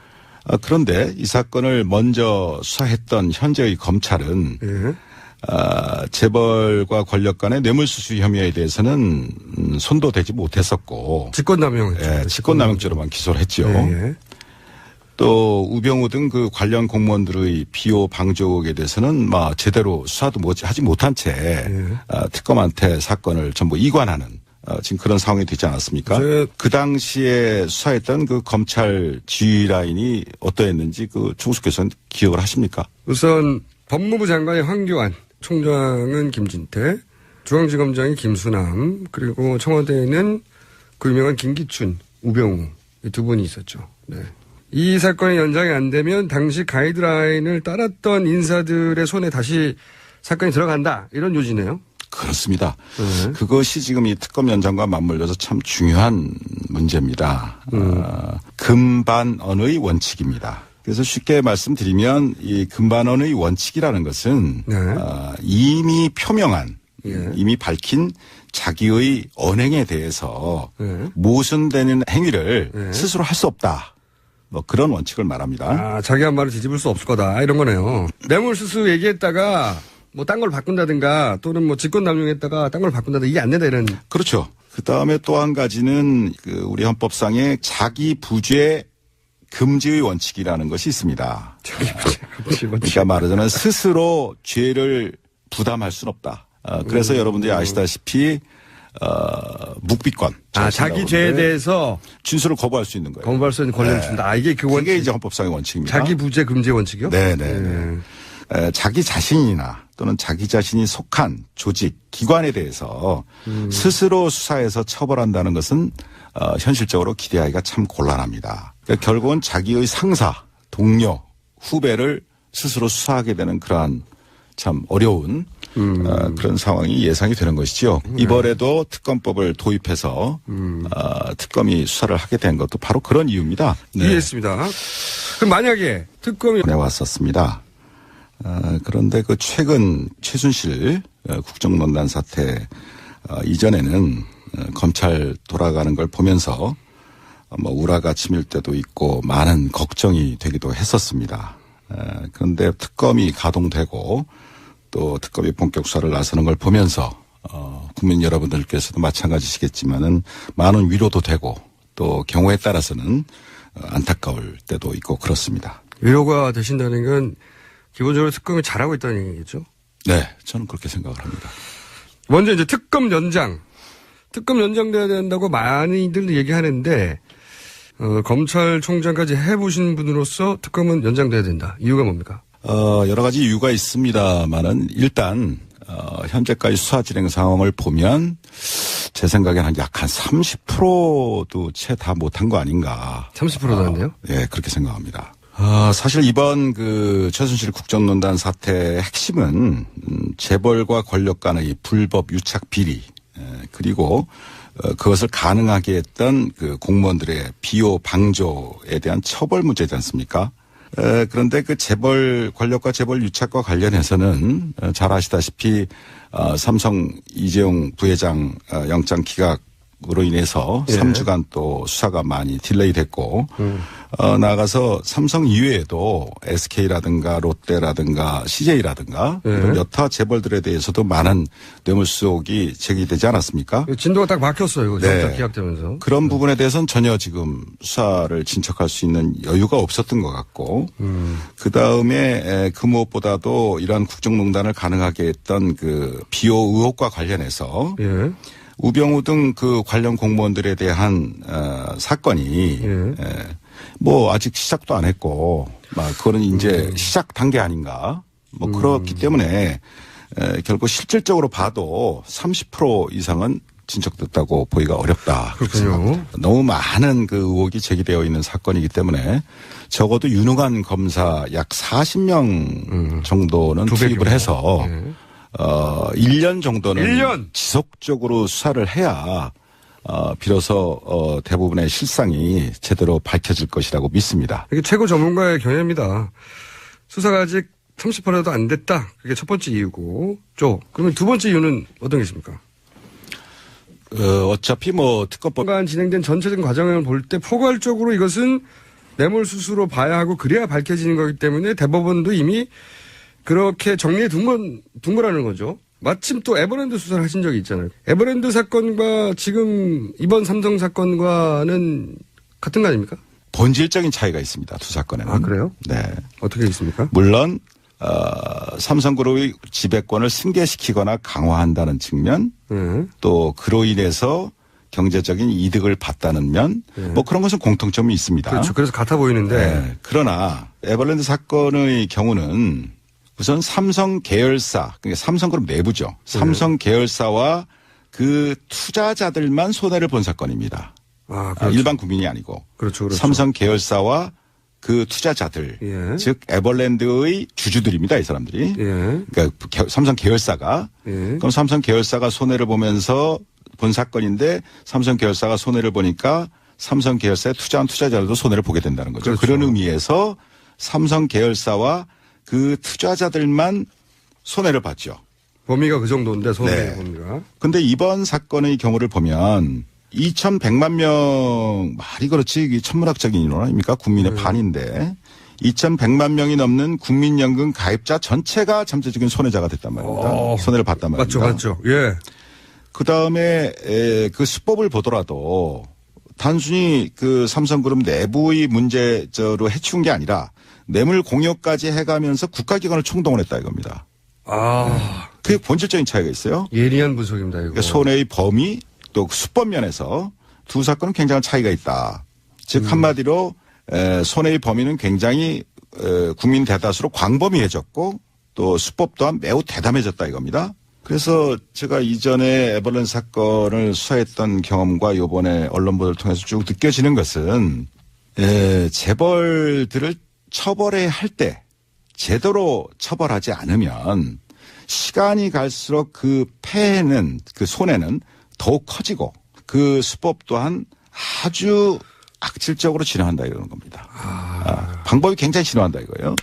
그런데 이 사건을 먼저 수사했던 현재의 검찰은 예. 재벌과 권력 간의 뇌물수수 혐의에 대해서는 손도 대지 못했었고 직권남용했죠. 예, 직권남용죄로만 기소를 했죠. 예. 또 우병우 등 그 관련 공무원들의 비호 방조 의혹에 대해서는 제대로 수사도 하지 못한 채 특검한테 사건을 전부 이관하는 지금 그런 상황이 되지 않았습니까? 그 당시에 수사했던 그 검찰 지휘 라인이 어떠했는지 그 총수께서는 기억을 하십니까? 우선 법무부 장관이 황교안, 총장은 김진태, 중앙지검장이 김수남, 그리고 청와대에는 그 유명한 김기춘, 우병우 이 두 분이 있었죠. 네. 이 사건이 연장이 안 되면 당시 가이드라인을 따랐던 인사들의 손에 다시 사건이 들어간다. 이런 요지네요. 그렇습니다. 그것이 지금 이 특검 연장과 맞물려서 참 중요한 문제입니다. 금반언의 원칙입니다. 그래서 쉽게 말씀드리면 이 금반언의 원칙이라는 것은 네. 이미 표명한 예. 이미 밝힌 자기의 언행에 대해서 예. 모순되는 행위를 예. 스스로 할 수 없다. 그런 원칙을 말합니다. 자기 한 말을 뒤집을 수 없을 거다. 이런 거네요. 뇌물수수 얘기했다가 딴 걸 바꾼다든가 또는 직권남용했다가 딴 걸 바꾼다든가 이게 안 된다 이런. 그렇죠. 그 다음에 또 한 가지는 우리 헌법상에 자기 부죄 금지의 원칙이라는 것이 있습니다. 그러니까 말하자면 스스로 죄를 부담할 수는 없다. 그래서 여러분들이 아시다시피 묵비권. 자기 죄에 대해서 진술을 거부할 수 있는 거예요. 거부할 수 있는 권리를 준다. 이게 그 원칙. 이게 이제 헌법상의 원칙입니다. 자기 부재 금지 원칙이요? 네네. 자기 자신이나 또는 자기 자신이 속한 조직, 기관에 대해서 스스로 수사해서 처벌한다는 것은 현실적으로 기대하기가 참 곤란합니다. 그러니까 결국은 자기의 상사, 동료, 후배를 스스로 수사하게 되는 그러한 참 어려운 그런 상황이 예상이 되는 것이죠. 이번에도 특검법을 도입해서 특검이 수사를 하게 된 것도 바로 그런 이유입니다. 네. 이해했습니다. 그럼 만약에 특검이 보내왔었습니다. 그런데 그 최근 최순실 국정농단 사태 이전에는 검찰 돌아가는 걸 보면서 우라가 치밀 때도 있고 많은 걱정이 되기도 했었습니다. 그런데 특검이 가동되고 또 특검이 본격 수사를 나서는 걸 보면서 국민 여러분들께서도 마찬가지시겠지만은 많은 위로도 되고 또 경우에 따라서는 안타까울 때도 있고 그렇습니다. 위로가 되신다는 건 기본적으로 특검이 잘하고 있다는 얘기겠죠? 네, 저는 그렇게 생각을 합니다. 먼저 이제 특검 연장돼야 된다고 많이들 얘기하는데 검찰총장까지 해보신 분으로서 특검은 연장돼야 된다. 이유가 뭡니까? 여러 가지 이유가 있습니다만은 일단 현재까지 수사 진행 상황을 보면 제 생각에는 약 한 30%도 채 다 못한 거 아닌가. 30%도 안 돼요? 네, 그렇게 생각합니다. 사실 이번 그 최순실 국정농단 사태의 핵심은 재벌과 권력 간의 불법 유착 비리 그리고 그것을 가능하게 했던 그 공무원들의 비호 방조에 대한 처벌 문제지 않습니까? 그런데 그 재벌 권력과 재벌 유착과 관련해서는 잘 아시다시피 삼성 이재용 부회장 영장 기각으로 인해서 3주간 또 수사가 많이 딜레이 됐고 나아가서 삼성 이외에도 SK라든가 롯데라든가 CJ라든가 이런 여타 재벌들에 대해서도 많은 뇌물수수 의혹이 제기되지 않았습니까? 진도가 딱 막혔어요. 네. 영장 기각되면서. 그런 부분에 대해서는 전혀 지금 수사를 진척할 수 있는 여유가 없었던 것 같고 그다음에 그 무엇보다도 이러한 국정농단을 가능하게 했던 그 비호 의혹과 관련해서 예. 우병우 등 그 관련 공무원들에 대한 사건이 아직 시작도 안 했고 그거는 이제 시작 단계 아닌가 그렇기 때문에 결국 실질적으로 봐도 30% 이상은 진척됐다고 보기가 어렵다. 그렇군요. 너무 많은 그 의혹이 제기되어 있는 사건이기 때문에 적어도 유능한 검사 약 40명 정도는 투입을 해서 1년 정도는 1년? 지속적으로 수사를 해야 비로소 대부분의 실상이 제대로 밝혀질 것이라고 믿습니다. 이게 최고 전문가의 견해입니다. 수사가 아직 30%도 안 됐다. 그게 첫 번째 이유고. 그러면 두 번째 이유는 어떤 게 있습니까? 어차피 특검법 간 진행된 전체적인 과정을 볼 때 포괄적으로 이것은 뇌물수수로 봐야 하고 그래야 밝혀지는 거기 때문에 대법원도 이미 그렇게 정리해 둔 거라는 거죠. 마침 또 에버랜드 수사를 하신 적이 있잖아요. 에버랜드 사건과 지금 이번 삼성 사건과는 같은 거 아닙니까? 본질적인 차이가 있습니다. 두 사건에는. 아, 그래요? 네. 어떻게 있습니까? 물론 삼성그룹의 지배권을 승계시키거나 강화한다는 측면, 또 그로 인해서 경제적인 이득을 봤다는 면, 뭐 그런 것은 공통점이 있습니다. 그렇죠. 그래서 같아 보이는데. 네. 그러나 에버랜드 사건의 경우는 우선 삼성 계열사, 그러니까 삼성그룹 내부죠. 삼성 계열사와 그 투자자들만 손해를 본 사건입니다. 아, 그렇죠. 일반 국민이 아니고. 그렇죠. 삼성 계열사와 그 투자자들, 예. 즉 에버랜드의 주주들입니다, 이 사람들이. 예. 그러니까 삼성 계열사가. 예. 그럼 삼성 계열사가 손해를 보면서 본 사건인데 삼성 계열사가 손해를 보니까 삼성 계열사에 투자한 투자자들도 손해를 보게 된다는 거죠. 그렇죠. 그런 의미에서 삼성 계열사와 그 투자자들만 손해를 봤죠. 범위가 그 정도인데 손해 네. 범위가. 근데 이번 사건의 경우를 보면 2,100만 명, 말이 그렇지 이게 천문학적인 인원 아닙니까? 국민의 반인데 2,100만 명이 넘는 국민연금 가입자 전체가 잠재적인 손해자가 됐단 말입니다. 손해를 봤단 말입니다. 맞죠. 예. 그다음에 그 수법을 보더라도 단순히 그 삼성그룹 내부의 문제로 해치운 게 아니라 뇌물 공여까지 해가면서 국가기관을 총동원했다 이겁니다. 아. 그게 본질적인 차이가 있어요. 예리한 분석입니다, 이거. 그러니까 손해의 범위 또 수법 면에서 두 사건은 굉장한 차이가 있다. 즉 한마디로 손해의 범위는 굉장히 국민 대다수로 광범위해졌고 또 수법 또한 매우 대담해졌다 이겁니다. 그래서 제가 이전에 에버랜드 사건을 수사했던 경험과 이번에 언론 보도를 통해서 쭉 느껴지는 것은 재벌들을 처벌해야 할 때 제대로 처벌하지 않으면 시간이 갈수록 그 폐해는 그 손해는 더욱 커지고 그 수법 또한 아주 악질적으로 진행한다 이러는 겁니다. 방법이 굉장히 진화한다 이거예요.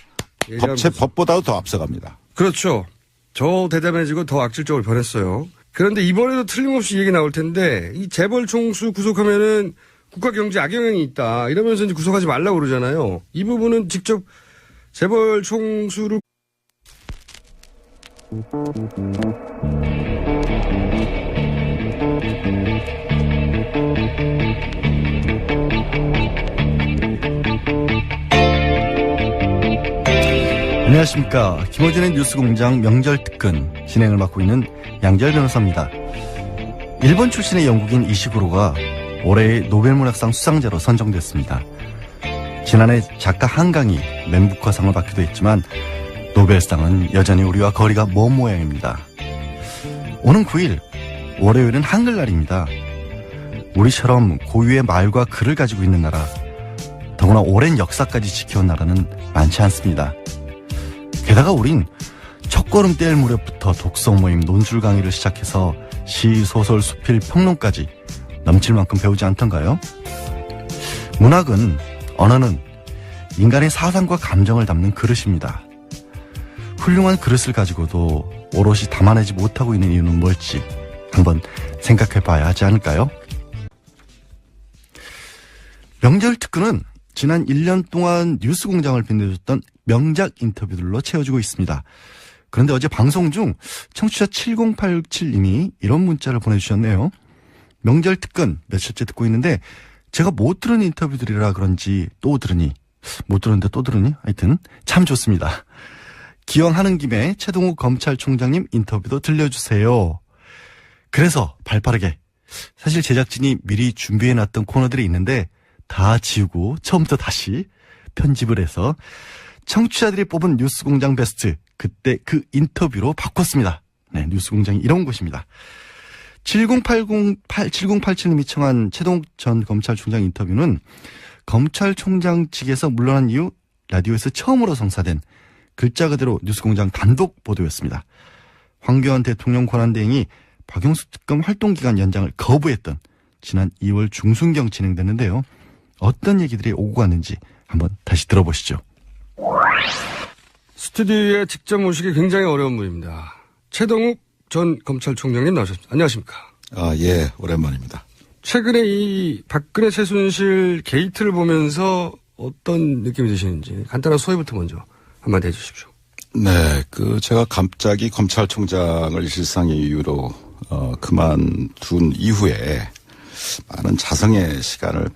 법보다도 더 앞서갑니다. 그렇죠. 더 대담해지고 더 악질적으로 변했어요. 그런데 이번에도 틀림없이 얘기 나올 텐데 이 재벌 총수 구속하면은 국가 경제 악영향이 있다 이러면서 이제 구속하지 말라고 그러잖아요. 이 부분은 직접 재벌 총수를 안녕하십니까. 김어준의 뉴스공장 명절특근 진행을 맡고 있는 양절 변호사입니다. 일본 출신의 영국인 이시구로가 올해의 노벨문학상 수상자로 선정됐습니다. 지난해 작가 한강이 맨부커상을 받기도 했지만 노벨상은 여전히 우리와 거리가 먼 모양입니다. 오는 9일 월요일은 한글날입니다. 우리처럼 고유의 말과 글을 가지고 있는 나라, 더구나 오랜 역사까지 지켜온 나라는 많지 않습니다. 게다가 우린 첫걸음 뗄 무렵부터 독서 모임, 논술 강의를 시작해서 시, 소설, 수필, 평론까지 넘칠 만큼 배우지 않던가요? 문학은, 언어는 인간의 사상과 감정을 담는 그릇입니다. 훌륭한 그릇을 가지고도 오롯이 담아내지 못하고 있는 이유는 뭘지 한번 생각해 봐야 하지 않을까요? 명절 특근은 지난 1년 동안 뉴스공장을 빛내줬던 명작 인터뷰들로 채워지고 있습니다. 그런데 어제 방송 중 청취자 7087님이 이런 문자를 보내주셨네요. 명절 특근 며칠째 듣고 있는데 제가 못 들은 인터뷰들이라 그런지 또 들으니, 못 들었는데 또 들으니 하여튼 참 좋습니다. 기왕 하는 김에 최동욱 검찰총장님 인터뷰도 들려주세요. 그래서 발빠르게, 사실 제작진이 미리 준비해놨던 코너들이 있는데 다 지우고 처음부터 다시 편집을 해서 청취자들이 뽑은 뉴스공장 베스트, 그때 그 인터뷰로 바꿨습니다. 네, 뉴스공장이 이런 곳입니다. 7087님이 청한 최동욱 전 검찰총장 인터뷰는 검찰총장 측에서 물러난 이후 라디오에서 처음으로 성사된 글자 그대로 뉴스공장 단독 보도였습니다. 황교안 대통령 권한대행이 박용수 특검 활동기간 연장을 거부했던 지난 2월 중순경 진행됐는데요. 어떤 얘기들이 오고 갔는지 한번 다시 들어보시죠. 스튜디오에 직접 모시기 굉장히 어려운 분입니다. 최동욱 전 검찰총장님 나오셨습니다. 안녕하십니까? 예, 오랜만입니다. 최근에 이 박근혜 최순실 게이트를 보면서 어떤 느낌이 드시는지 간단한 소회부터 먼저 한마디 해주십시오. 네, 제가 갑자기 검찰총장을 일상의 이유로 그만둔 이후에 많은 자성의 시간을